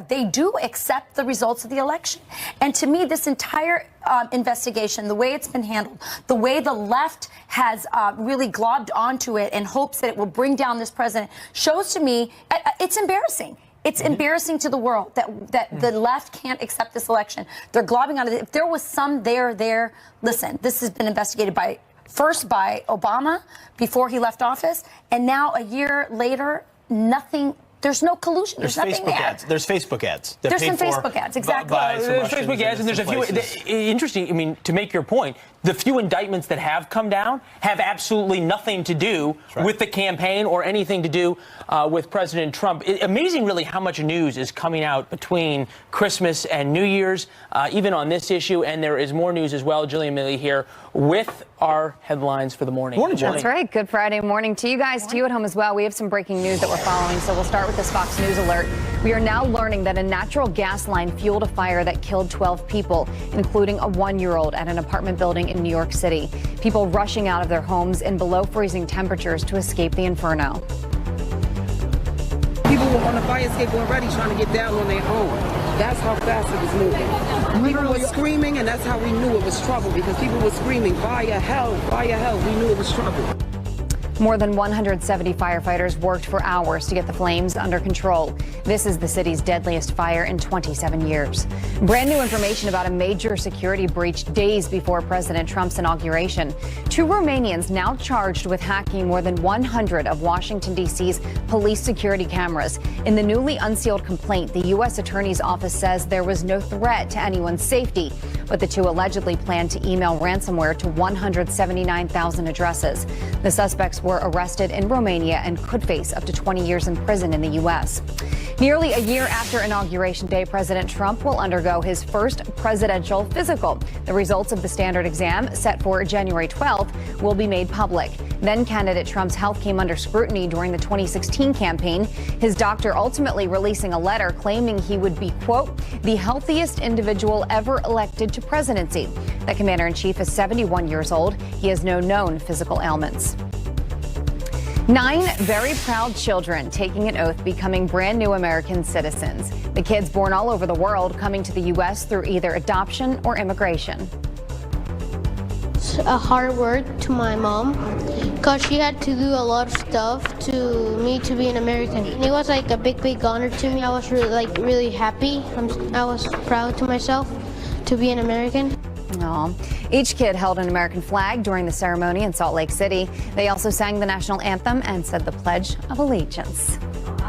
they do accept the results of the election. And to me, this entire investigation, the way it's been handled, the way the left has really globbed onto it in hopes that it will bring down this president, shows to me it's embarrassing. It's embarrassing to the world that the left can't accept this election. They're globbing on it. If there was some there, listen, this has been investigated first by Obama before he left office, and now a year later, nothing. There's no collusion. There's nothing Facebook there. ads. There's Facebook ads. There's some Facebook ads, exactly. There's Facebook ads, and there's a few. Interesting. I mean, to make your point, the few indictments that have come down have absolutely nothing to do with the campaign or anything to do with President Trump. Amazing, really, how much news is coming out between Christmas and New Year's, even on this issue. And there is more news as well. Jillian Milley here with our headlines for the morning. Morning, Jillian. That's right. Good Friday morning to you guys, to you at home as well. We have some breaking news that we're following, so we'll start with this Fox News alert. We are now learning that a natural gas line fueled a fire that killed 12 people, including a 1-year-old at an apartment building in New York City. People rushing out of their homes in below freezing temperatures to escape the inferno. People were on the fire escape already trying to get down on their own. That's how fast it was moving. People were screaming, and that's how we knew it was trouble, because people were screaming, fire, hell, fire, hell. We knew it was trouble. More than 170 firefighters worked for hours to get the flames under control. This is the city's deadliest fire in 27 years. Brand new information about a major security breach days before President Trump's inauguration. 2 Romanians now charged with hacking more than 100 of Washington, D.C.'s police security cameras. In the newly unsealed complaint, the U.S. Attorney's Office says there was no threat to anyone's safety. but the two allegedly planned to email ransomware to 179,000 addresses. The suspects were arrested in Romania and could face up to 20 years in prison in the U.S. Nearly a year after Inauguration Day, President Trump will undergo his first presidential physical. The results of the standard exam, set for January 12th, will be made public. Then candidate Trump's health came under scrutiny during the 2016 campaign, his doctor ultimately releasing a letter claiming he would be, quote, the healthiest individual ever elected to presidency. The commander-in-chief is 71 years old. He has no known physical ailments. 9 very proud children taking an oath becoming brand new American citizens. The kids born all over the world coming to the U.S. through either adoption or immigration. It's a hard word to my mom because she had to do a lot of stuff to me to be an American. And it was like a big honor to me. I was really happy. I was proud to myself to be an American. Aww. Each kid held an American flag during the ceremony in Salt Lake City. They also sang the national anthem and said the Pledge of Allegiance.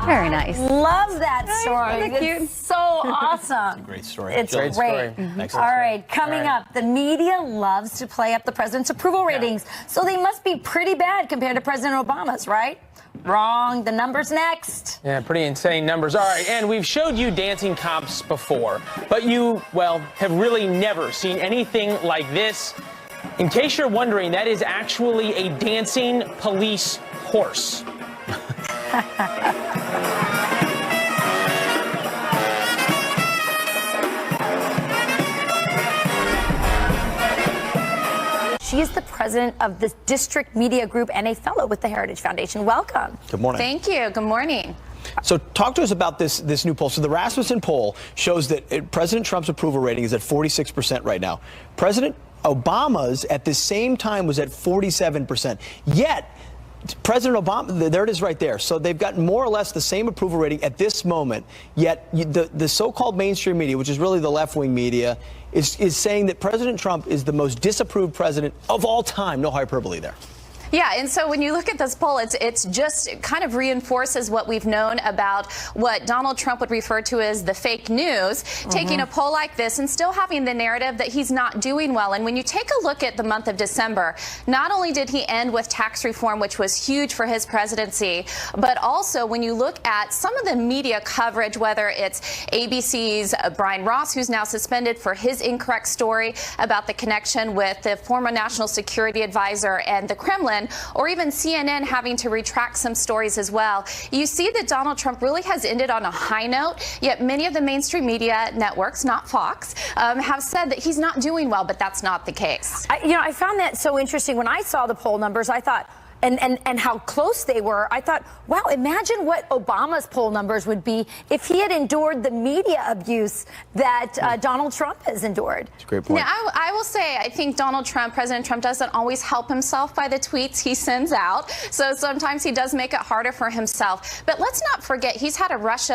Very nice. Love that story. It's so awesome. It's a great story. It's Great great. story. Excellent All right, story. coming All right. up, the media loves to play up the president's approval ratings, so they must be pretty bad compared to President Obama's, right? Wrong. The numbers next. Yeah, pretty insane numbers. All right, and we've showed you dancing cops before, but you, well, have really never seen anything like this. In case you're wondering, that is actually a dancing police horse. She is the president of the District Media Group and a fellow with the Heritage Foundation. Welcome. Good morning. Thank you. Good morning. So talk to us about this new poll. So the Rasmussen poll shows that President Trump's approval rating is at 46% right now. President Obama's at the same time was at 47%. Yet President Obama, there it is right there. So they've got more or less the same approval rating at this moment. Yet the so-called mainstream media, which is really the left-wing media, is saying that President Trump is the most disapproved president of all time. No hyperbole there. Yeah, and so when you look at this poll, it's just kind of reinforces what we've known about what Donald Trump would refer to as the fake news, taking a poll like this and still having the narrative that he's not doing well. And when you take a look at the month of December, not only did he end with tax reform, which was huge for his presidency, but also when you look at some of the media coverage, whether it's ABC's Brian Ross, who's now suspended for his incorrect story about the connection with the former national security advisor and the Kremlin, or even CNN having to retract some stories as well. You see that Donald Trump really has ended on a high note, yet many of the mainstream media networks, not Fox, have said that he's not doing well, but that's not the case. I found that so interesting. When I saw the poll numbers, I thought, and how close they were, I thought, wow, imagine what Obama's poll numbers would be if he had endured the media abuse that Donald Trump has endured. That's a great point. Now, I will say, I think President Trump doesn't always help himself by the tweets he sends out. So sometimes he does make it harder for himself. But let's not forget, he's had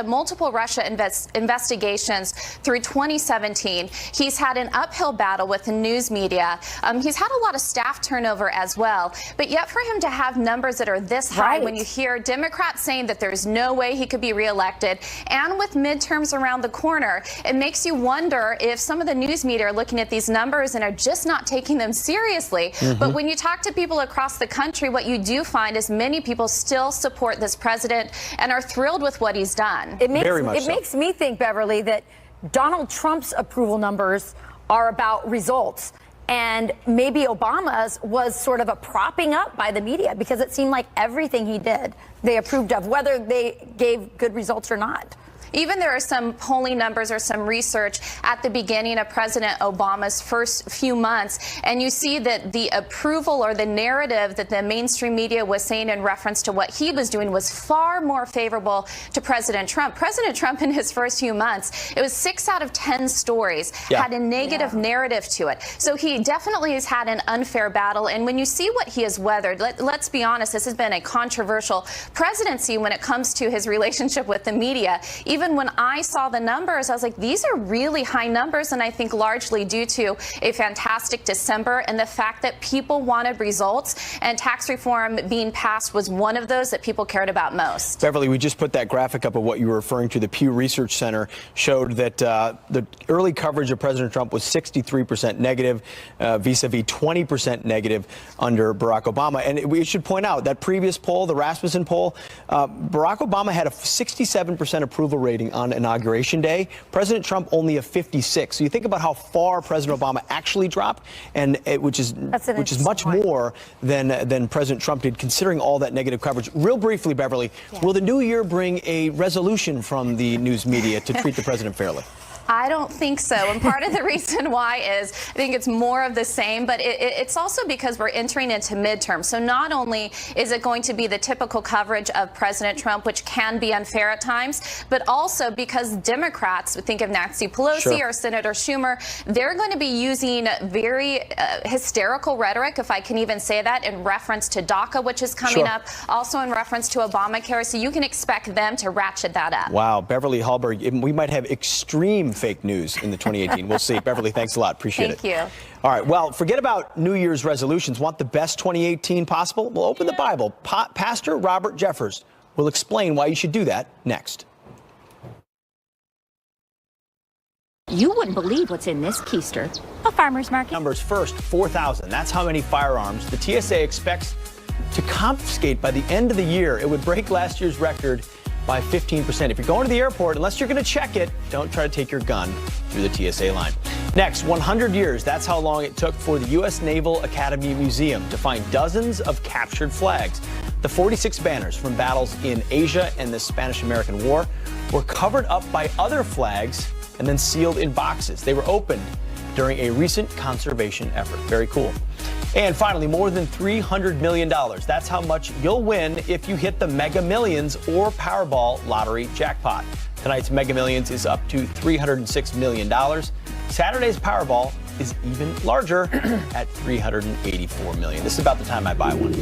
multiple Russia investigations through 2017. He's had an uphill battle with the news media. He's had a lot of staff turnover as well. But yet for him to have numbers that are this high, when you hear Democrats saying that there's no way he could be reelected, and with midterms around the corner, it makes you wonder if some of the news media are looking at these numbers and are just not taking them seriously. But when you talk to people across the country, what you do find is many people still support this president and are thrilled with what he's done. It makes me think, Beverly, that Donald Trump's approval numbers are about results. And maybe Obama's was sort of a propping up by the media because it seemed like everything he did they approved of, whether they gave good results or not. Even there are some polling numbers or some research at the beginning of President Obama's first few months, and you see that the approval or the narrative that the mainstream media was saying in reference to what he was doing was far more favorable to President Trump. President Trump in his first few months, it was 6 out of 10 stories had a negative narrative to it. So he definitely has had an unfair battle, and when you see what he has weathered, let's be honest, this has been a controversial presidency when it comes to his relationship with the media. even when I saw the numbers, I was like, these are really high numbers, and I think largely due to a fantastic December and the fact that people wanted results, and tax reform being passed was one of those that people cared about most. Beverly, we just put that graphic up of what you were referring to. The Pew Research Center showed that the early coverage of President Trump was 63% negative, vis-a-vis 20% negative under Barack Obama. And we should point out that previous poll, the Rasmussen poll, Barack Obama had a 67% approval rating on Inauguration Day. President Trump only a 56. So you think about how far President Obama actually dropped, and which is much more than President Trump did, considering all that negative coverage. Real briefly, Beverly, will the new year bring a resolution from the news media to treat the president fairly? I don't think so. And part of the reason why is I think it's more of the same, but it's also because we're entering into midterms. So not only is it going to be the typical coverage of President Trump, which can be unfair at times, but also because Democrats, think of Nancy Pelosi or Senator Schumer, they're going to be using very hysterical rhetoric, if I can even say that, in reference to DACA, which is coming up, also in reference to Obamacare. So you can expect them to ratchet that up. Wow, Beverly Hallberg, we might have extreme fake news in the 2018. We'll see. Beverly, thanks a lot. Appreciate it. Thank you. All right. Well, forget about New Year's resolutions. Want the best 2018 possible? Well, open the Bible. Pastor Robert Jeffers will explain why you should do that next. You wouldn't believe what's in this keister. A farmer's market. Numbers first, 4,000. That's how many firearms the TSA expects to confiscate by the end of the year. It would break last year's record by 15%. If you're going to the airport, unless you're going to check it, don't try to take your gun through the TSA line. Next, 100 years. That's how long it took for the U.S. Naval Academy Museum to find dozens of captured flags. The 46 banners from battles in Asia and the Spanish-American War were covered up by other flags and then sealed in boxes. They were opened during a recent conservation effort. Very cool. And finally, more than $300 million. That's how much you'll win if you hit the Mega Millions or Powerball lottery jackpot. Tonight's Mega Millions is up to $306 million. Saturday's Powerball is even larger at $384 million. This is about the time I buy one.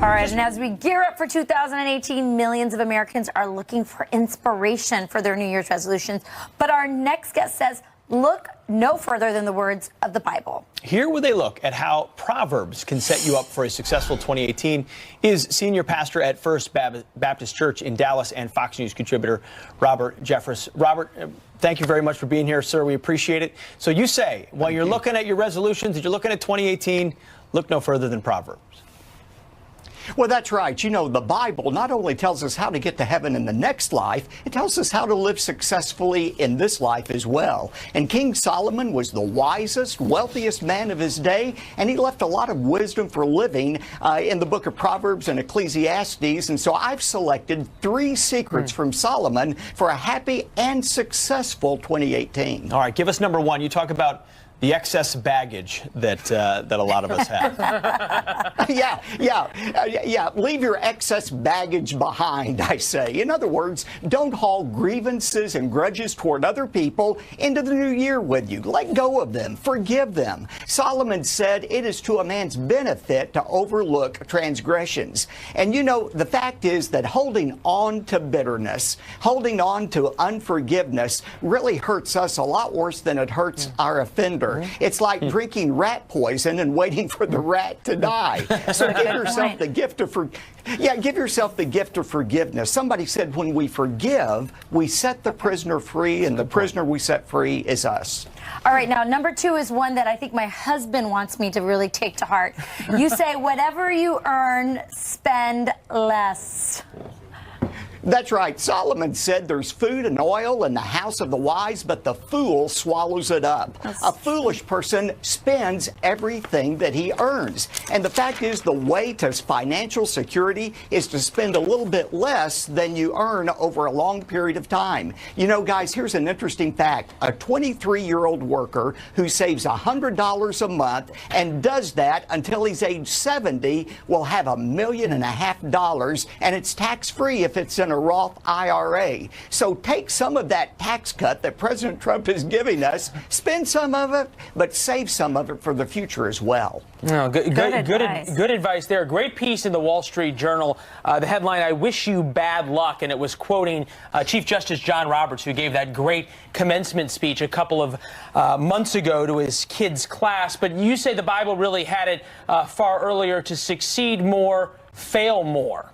All right, and as we gear up for 2018, millions of Americans are looking for inspiration for their New Year's resolutions. But our next guest says, look no further than the words of the Bible. Here where they look at how Proverbs can set you up for a successful 2018 is senior pastor at First Baptist Church in Dallas and Fox News contributor Robert Jeffers. Robert, thank you very much for being here, sir. We appreciate it. So you say, while you're looking at your resolutions, if you're looking at 2018, look no further than Proverbs. Well, that's right. You know, the Bible not only tells us how to get to heaven in the next life, it tells us how to live successfully in this life as well. And King Solomon was the wisest, wealthiest man of his day, and he left a lot of wisdom for living in the book of Proverbs and Ecclesiastes. And so I've selected 3 secrets from Solomon for a happy and successful 2018. All right, give us number 1. You talk about the excess baggage that a lot of us have. Yeah. Leave your excess baggage behind, I say. In other words, don't haul grievances and grudges toward other people into the new year with you. Let go of them. Forgive them. Solomon said it is to a man's benefit to overlook transgressions. And you know, the fact is that holding on to bitterness, holding on to unforgiveness really hurts us a lot worse than it hurts our offender. It's like drinking rat poison and waiting for the rat to die. So give yourself the gift of give yourself the gift of forgiveness. Somebody said when we forgive, we set the prisoner free, and the prisoner we set free is us. All right, now number 2 is one that I think my husband wants me to really take to heart. You say, whatever you earn, spend less. That's right. Solomon said there's food and oil in the house of the wise, but the fool swallows it up. A foolish person spends everything that he earns. And the fact is, the way to financial security is to spend a little bit less than you earn over a long period of time. You know, guys, here's an interesting fact. A 23-year-old worker who saves $100 a month and does that until he's age 70 will have $1.5 million, and it's tax-free if it's in in a Roth IRA. So take some of that tax cut that President Trump is giving us, spend some of it, but save some of it for the future as well. No, good advice there. Great piece in the Wall Street Journal. The headline, "I wish you bad luck," and it was quoting Chief Justice John Roberts, who gave that great commencement speech a couple of months ago to his kids' class. But you say the Bible really had it far earlier: to succeed more, fail more.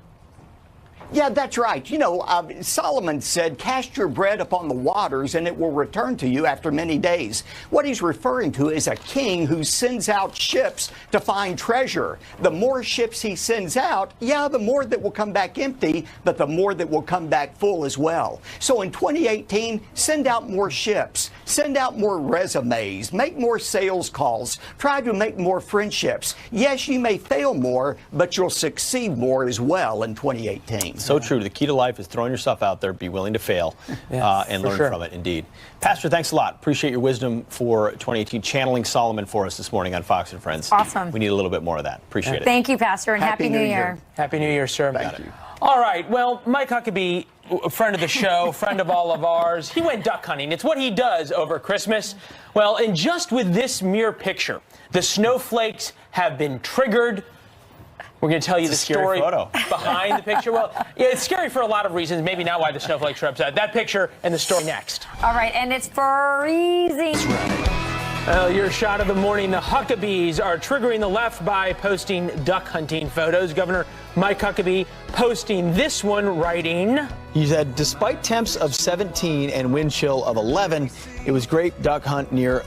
Yeah, that's right. You know, Solomon said, "Cast your bread upon the waters, and it will return to you after many days." What he's referring to is a king who sends out ships to find treasure. The more ships he sends out, yeah, the more that will come back empty, but the more that will come back full as well. So in 2018, send out more ships, send out more resumes, make more sales calls, try to make more friendships. Yes, you may fail more, but you'll succeed more as well in 2018. So true. The key to life is throwing yourself out there, be willing to fail, and learn from it, indeed. Pastor, thanks a lot. Appreciate your wisdom for 2018, channeling Solomon for us this morning on Fox and Friends. Awesome. We need a little bit more of that. Appreciate it. Thank you, Pastor, and Happy New Year. Happy New Year, sir. Thank you. All right. Well, Mike Huckabee, a friend of the show, friend of all of ours, he went duck hunting. It's what he does over Christmas. Well, and just with this mere picture, the snowflakes have been triggered. We're going to tell you the story behind the picture. Well, yeah, it's scary for a lot of reasons. Maybe not why the snowflakes are upset. That picture and the story next. All right, and it's freezing. Well, your shot of the morning. The Huckabees are triggering the left by posting duck hunting photos. Governor Mike Huckabee posting this one, writing, He said, despite temps of 17 and wind chill of 11, it was great duck hunt near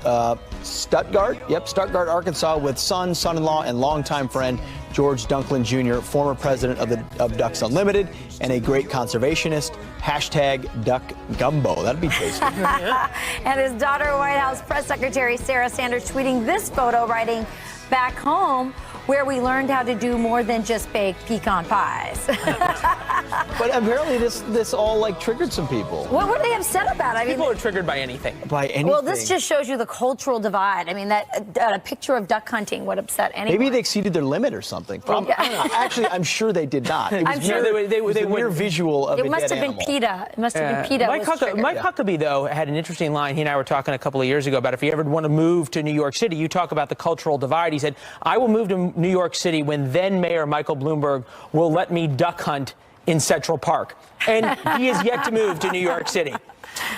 Stuttgart. Yep, Stuttgart, Arkansas, with son, son-in-law, and longtime friend George Dunklin Jr., former president of Ducks Unlimited, and a great conservationist. Hashtag Duck Gumbo. That'd be tasty. And his daughter, White House Press Secretary Sarah Sanders, tweeting this photo, writing, "Back home, where we learned how to do more than just bake pecan pies." But apparently this all like triggered some people. What were they upset about? I mean, people are triggered by anything. By anything. Well, this just shows you the cultural divide. I mean, that a picture of duck hunting would upset anyone. Maybe they exceeded their limit or something. I don't know. Actually, I'm sure they did not. It was I'm sure they were mere visual of it a must dead have been animal. PETA. It must have been PETA. Mike Huckabee, though, had an interesting line. He and I were talking a couple of years ago about if you ever want to move to New York City, you talk about the cultural divide. He said, "I will move to New York City when then Mayor Michael Bloomberg will let me duck hunt in Central Park." And he is yet to move to New York City.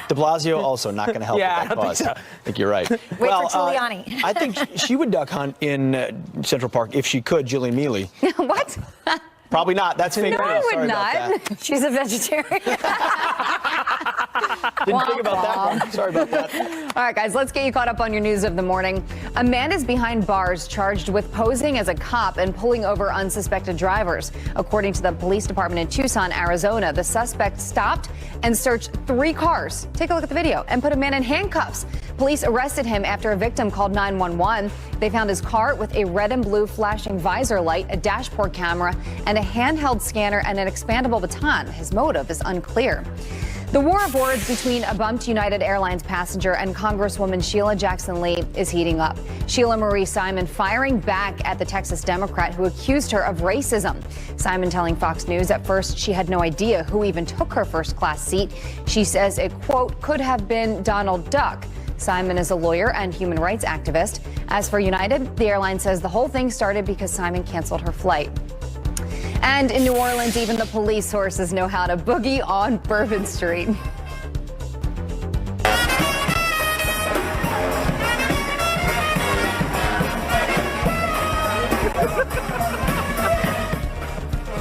De Blasio also not going to help with that I don't cause. think so. I think you're right. Wait for Giuliani. I think she would duck hunt in Central Park if she could, Jillian Mealy. What? Probably not. That's fake No, news. I would Sorry about not. that. She's a vegetarian. Didn't think about that one. Sorry about that. All right, guys, let's get you caught up on your news of the morning. A man is behind bars charged with posing as a cop and pulling over unsuspected drivers. According to the police department in Tucson, Arizona, the suspect stopped and searched 3 cars. Take a look at the video and put a man in handcuffs. Police arrested him after a victim called 911. They found his car with a red and blue flashing visor light, a dashboard camera, and a handheld scanner and an expandable baton. His motive is unclear. The war of words between a bumped United Airlines passenger and Congresswoman Sheila Jackson Lee is heating up. Sheila Marie Simon firing back at the Texas Democrat who accused her of racism. Simon telling Fox News at first she had no idea who even took her first-class seat. She says it, quote, could have been Donald Duck. Simon is a lawyer and human rights activist. As for United, the airline says the whole thing started because Simon canceled her flight. And in New Orleans, even the police sources know how to boogie on Bourbon Street.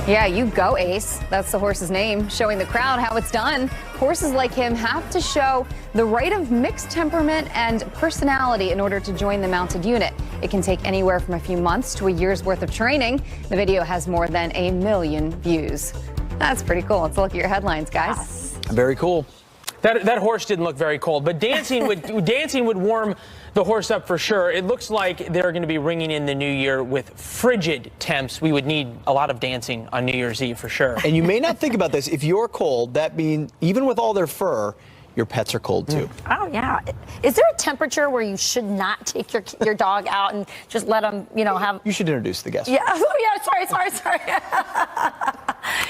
Yeah, you go, Ace. That's the horse's name, showing the crowd how it's done. Horses like him have to show the right of mixed temperament and personality in order to join the mounted unit. It can take anywhere from a few months to a year's worth of training. The video has more than 1 million views. That's pretty cool. Let's look at your headlines, guys. Very cool. That horse didn't look very cold, but dancing would warm the horse up for sure. It looks like they're going to be ringing in the new year with frigid temps. We would need a lot of dancing on New Year's Eve for sure. And you may not think about this. If you're cold, that means even with all their fur, your pets are cold too. Oh, yeah. Is there a temperature where you should not take your dog out and just let them, have... You should introduce the guest. Yeah. Oh, yeah. Sorry.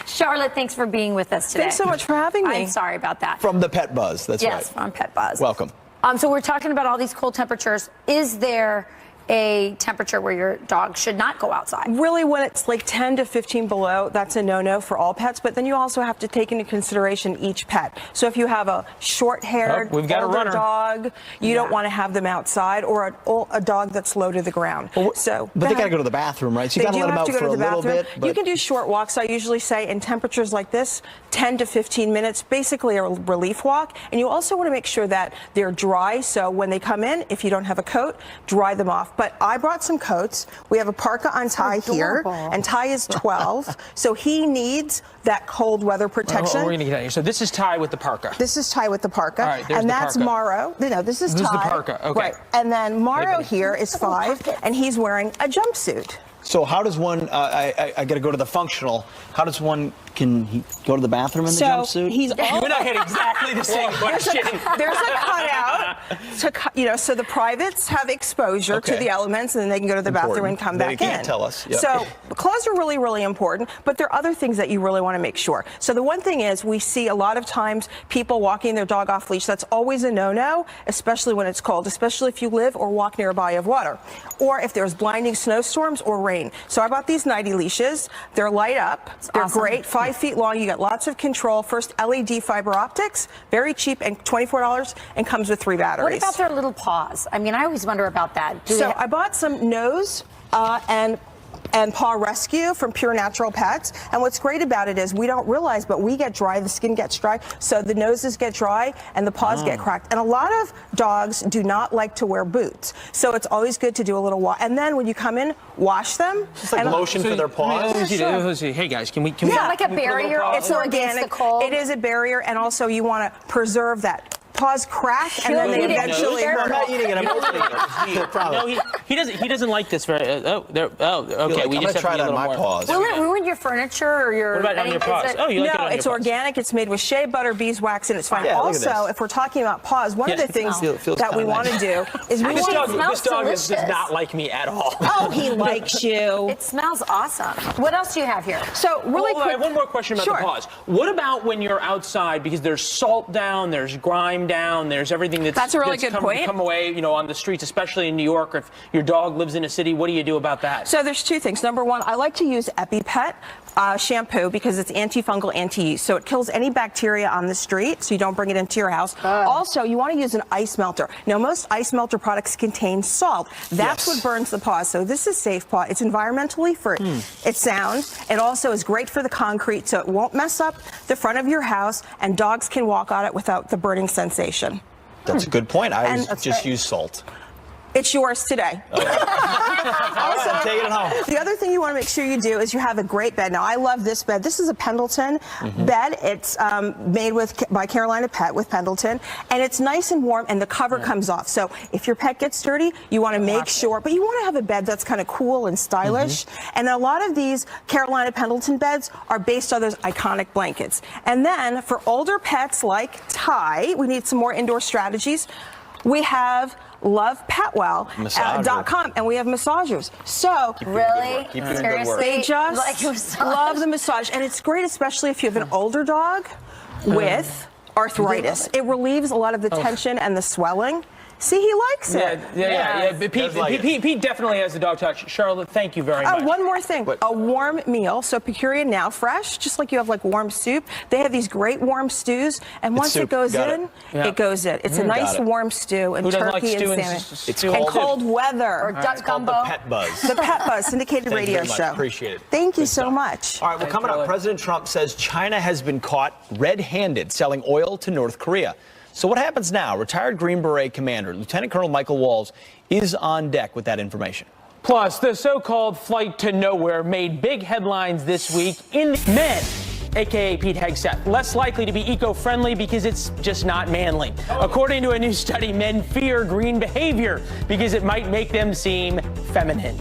Charlotte, thanks for being with us today. Thanks so much for having me. I'm sorry about that. From the Pet Buzz, that's right. Yes, from Pet Buzz. Welcome. So we're talking about all these cold temperatures. Is there a temperature where your dog should not go outside? Really, when it's like 10 to 15 below, that's a no-no for all pets. But then you also have to take into consideration each pet. So if you have a short-haired, we've got a older runner. dog, you don't want to have them outside, or a dog that's low to the ground. But they got to go to the bathroom, right? So you got to let them out for a little bit. You can do short walks. I usually say in temperatures like this, 10 to 15 minutes, basically a relief walk. And you also want to make sure that they're dry. So when they come in, if you don't have a coat, dry them off. But I brought some coats. We have a parka on Ty here, and Ty is 12, so he needs that cold weather protection. We're going to get out of here. So this is Ty with the parka. This is Ty with the parka. All right, there's and the that's parka. Morrow. No, this is Ty. This is the parka, okay. Right. And then Morrow buddy. here is 5, and he's wearing a jumpsuit. So how does one, I got to go to the functional, how does one, can he go to the bathroom in the jumpsuit? He's You're not getting exactly the same question. There's a cutout to so the privates have exposure to the elements, and then they can go to the bathroom and come back in. They can't tell us. Yep. So clothes are really, really important, but there are other things that you really want to make sure. So the one thing is, we see a lot of times people walking their dog off leash. That's always a no-no, especially when it's cold, especially if you live or walk near a body of water, or if there's blinding snowstorms or rain. So I bought these nighty leashes. They're light up. They're great. 5 feet long. You get lots of control. First, LED fiber optics, very cheap, and $24, and comes with 3 batteries. What about their little paws? I mean, I always wonder about that. So I bought some nose and paw rescue from Pure Natural Pets. And what's great about it is we don't realize, but we get dry, the skin gets dry, so the noses get dry and the paws get cracked. And a lot of dogs do not like to wear boots. So it's always good to do a little wash. And then when you come in, wash them. It's like lotion for their paws. Let's see. Hey guys, can we like a barrier? It's organic. It is a barrier, and also you want to preserve that. Paws crack, and then they eventually. I'm not eating it. I'm not eating it. He doesn't like this very. Okay. I'm gonna try it on my paws. Will it ruin your furniture or your? What about on your paws? No, it's organic. It's made with shea butter, beeswax, and it's fine. Also, if we're talking about paws, one of the things that we want to do is we want to. This dog does not like me at all. Oh, he likes you. It smells awesome. What else do you have here? So really quick. I have one more question about the paws. What about when you're outside, because there's salt down, there's grime down, there's everything that's a really good point. Come away, on the streets, especially in New York. If your dog lives in a city, what do you do about that? So there's 2 things. Number one, I like to use EpiPet shampoo because it's antifungal, anti-yeast. So it kills any bacteria on the street, so you don't bring it into your house. Also, you want to use an ice melter. Now, most ice melter products contain salt. That's what burns the paws. So this is Safe Paw. It's environmentally free. It's sound. It also is great for the concrete, so it won't mess up the front of your house, and dogs can walk on it without the burning sensation. That's a good point. I always just use salt. It's yours today. I'm taking it home. The other thing you want to make sure you do is you have a great bed. Now, I love this bed. This is a Pendleton bed. It's made by Carolina Pet with Pendleton, and it's nice and warm, and the cover comes off. So if your pet gets dirty, you want to make sure, but you want to have a bed that's kind of cool and stylish. And a lot of these Carolina Pendleton beds are based on those iconic blankets. And then for older pets like Ty, we need some more indoor strategies. We have lovepetwell.com, and we have massagers. So really, seriously, they just love the massage, and it's great, especially if you have an older dog with arthritis. It relieves a lot of the tension and the swelling. See, he likes it. Yeah. Pete definitely has the dog touch. Charlotte, thank you very much. One more thing. A warm meal. So Purina Now Fresh, just like you have like warm soup, they have these great warm stews, and once it goes in, it goes in. It's a nice warm stew and turkey and salmon. And cold weather. Or duck gumbo. The Pet Buzz. The Pet Buzz syndicated radio show. Appreciate it. Thank you so much. All right, well, coming up, President Trump says China has been caught red-handed selling oil to North Korea. So what happens now? Retired Green Beret Commander Lieutenant Colonel Michael Walls is on deck with that information. Plus, the so-called flight to nowhere made big headlines this week in men, a.k.a. Pete Hegseth, less likely to be eco-friendly because it's just not manly. According to a new study, men fear green behavior because it might make them seem feminine.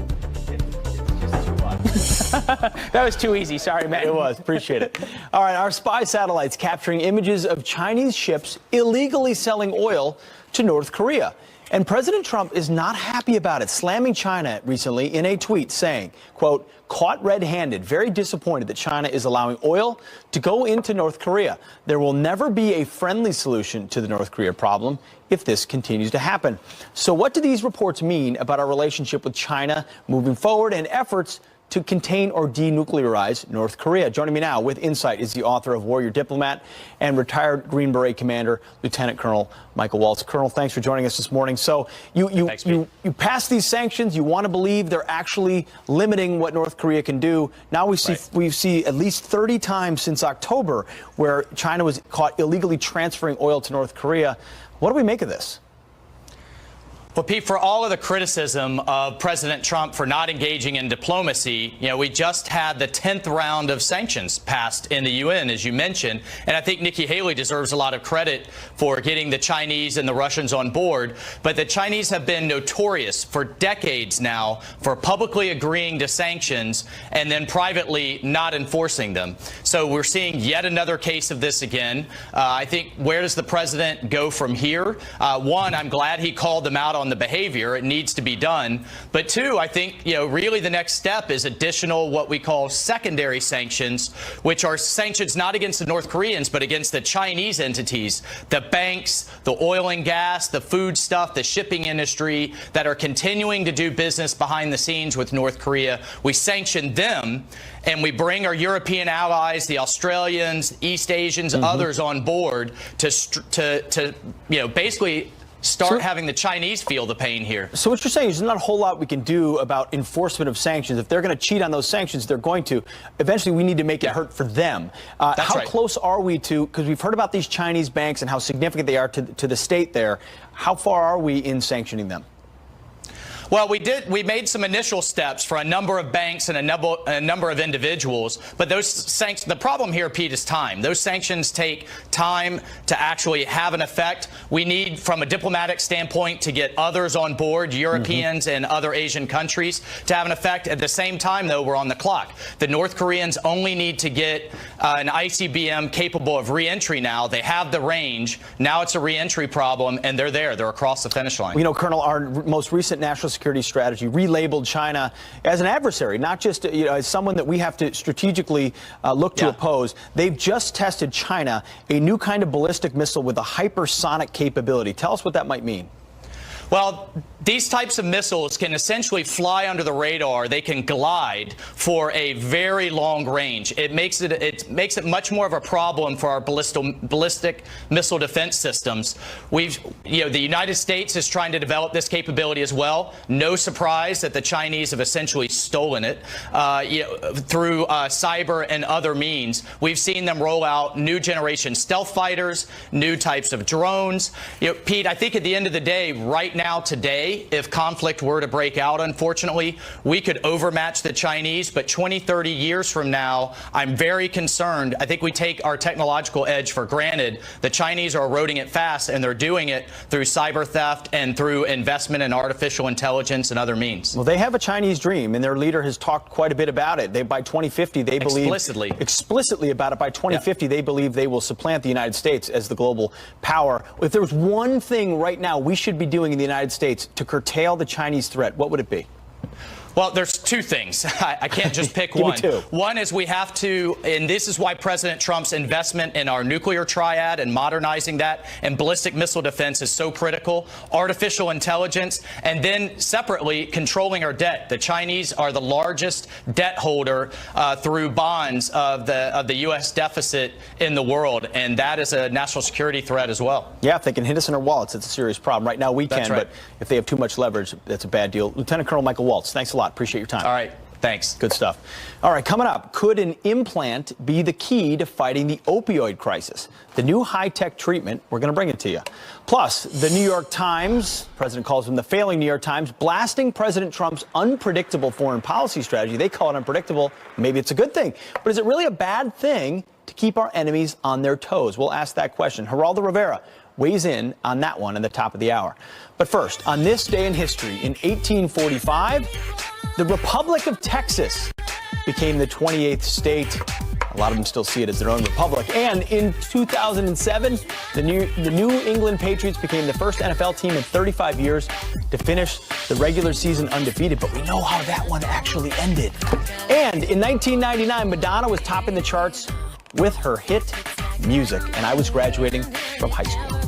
That was too easy. Sorry, Matt. It was. Appreciate it. All right. Our spy satellites capturing images of Chinese ships illegally selling oil to North Korea. And President Trump is not happy about it, slamming China recently in a tweet saying, quote, caught red-handed, very disappointed that China is allowing oil to go into North Korea. There will never be a friendly solution to the North Korea problem if this continues to happen. So what do these reports mean about our relationship with China moving forward and efforts to contain or denuclearize North Korea? Joining me now with insight is the author of Warrior Diplomat and retired Green Beret Commander, Lieutenant Colonel Michael Waltz. Colonel, thanks for joining us this morning. So you pass these sanctions. You want to believe they're actually limiting what North Korea can do. Now we see at least 30 times since October where China was caught illegally transferring oil to North Korea. What do we make of this? Well, Pete, for all of the criticism of President Trump for not engaging in diplomacy, we just had the 10th round of sanctions passed in the UN, as you mentioned. And I think Nikki Haley deserves a lot of credit for getting the Chinese and the Russians on board. But the Chinese have been notorious for decades now for publicly agreeing to sanctions and then privately not enforcing them. So we're seeing yet another case of this again. I think, where does the president go from here? One, I'm glad he called them out on the behavior. It needs to be done. But two, I think, really the next step is additional what we call secondary sanctions, which are sanctions not against the North Koreans, but against the Chinese entities, the banks, the oil and gas, the food stuff, the shipping industry that are continuing to do business behind the scenes with North Korea. We sanction them, and we bring our European allies, the Australians, East Asians, others on board to basically start having the Chinese feel the pain here. So what you're saying is there's not a whole lot we can do about enforcement of sanctions. If they're going to cheat on those sanctions, they're going to. Eventually, we need to make it hurt for them. How close are we to, because we've heard about these Chinese banks and how significant they are to the state there. How far are we in sanctioning them? Well, we made some initial steps for a number of banks and a number of individuals, but those sanctions, the problem here, Pete, is time. Those sanctions take time to actually have an effect. We need, from a diplomatic standpoint, to get others on board, Europeans and other Asian countries, to have an effect. At the same time, though, we're on the clock. The North Koreans only need to get an ICBM capable of reentry now. They have the range. Now it's a reentry problem, and they're there. They're across the finish line. Colonel, our most recent national security strategy relabeled China as an adversary, not just as someone that we have to strategically look to oppose. They've just tested China a new kind of ballistic missile with a hypersonic capability. Tell us what that might mean. Well, these types of missiles can essentially fly under the radar. They can glide for a very long range. It makes it much more of a problem for our ballistic missile defense systems. The United States is trying to develop this capability as well. No surprise that the Chinese have essentially stolen it through cyber and other means. We've seen them roll out new generation stealth fighters, new types of drones. Pete, I think at the end of the day, right now, today, if conflict were to break out, unfortunately, we could overmatch the Chinese. But 20, 30 years from now, I'm very concerned. I think we take our technological edge for granted. The Chinese are eroding it fast, and they're doing it through cyber theft and through investment in artificial intelligence and other means. Well, they have a Chinese dream, and their leader has talked quite a bit about it. By 2050, they believe explicitly about it. By 2050, they believe they will supplant the United States as the global power. If there was one thing right now we should be doing in the United States to curtail the Chinese threat, what would it be? Well, there's two things. I can't just pick one. One is we have to, and this is why President Trump's investment in our nuclear triad and modernizing that and ballistic missile defense is so critical. Artificial intelligence, and then separately controlling our debt. The Chinese are the largest debt holder through bonds of the U.S. deficit in the world, and that is a national security threat as well. Yeah, if they can hit us in our wallets, it's a serious problem. Right now we can, but if they have too much leverage, that's a bad deal. Lieutenant Colonel Michael Waltz, thanks a lot. Appreciate your time. All right. Thanks. Good stuff. All right, coming up, could an implant be the key to fighting the opioid crisis? The new high-tech treatment, we're going to bring it to you. Plus, the New York Times, President calls them the failing New York Times, blasting President Trump's unpredictable foreign policy strategy. They call it unpredictable. Maybe it's a good thing. But is it really a bad thing to keep our enemies on their toes? We'll ask that question. Geraldo Rivera weighs in on that one at the top of the hour. But first, on this day in history, in 1845, the Republic of Texas became the 28th state. A lot of them still see it as their own republic. And in 2007, the New England Patriots became the first NFL team in 35 years to finish the regular season undefeated. But we know how that one actually ended. And in 1999, Madonna was topping the charts with her hit Music, and I was graduating from high school.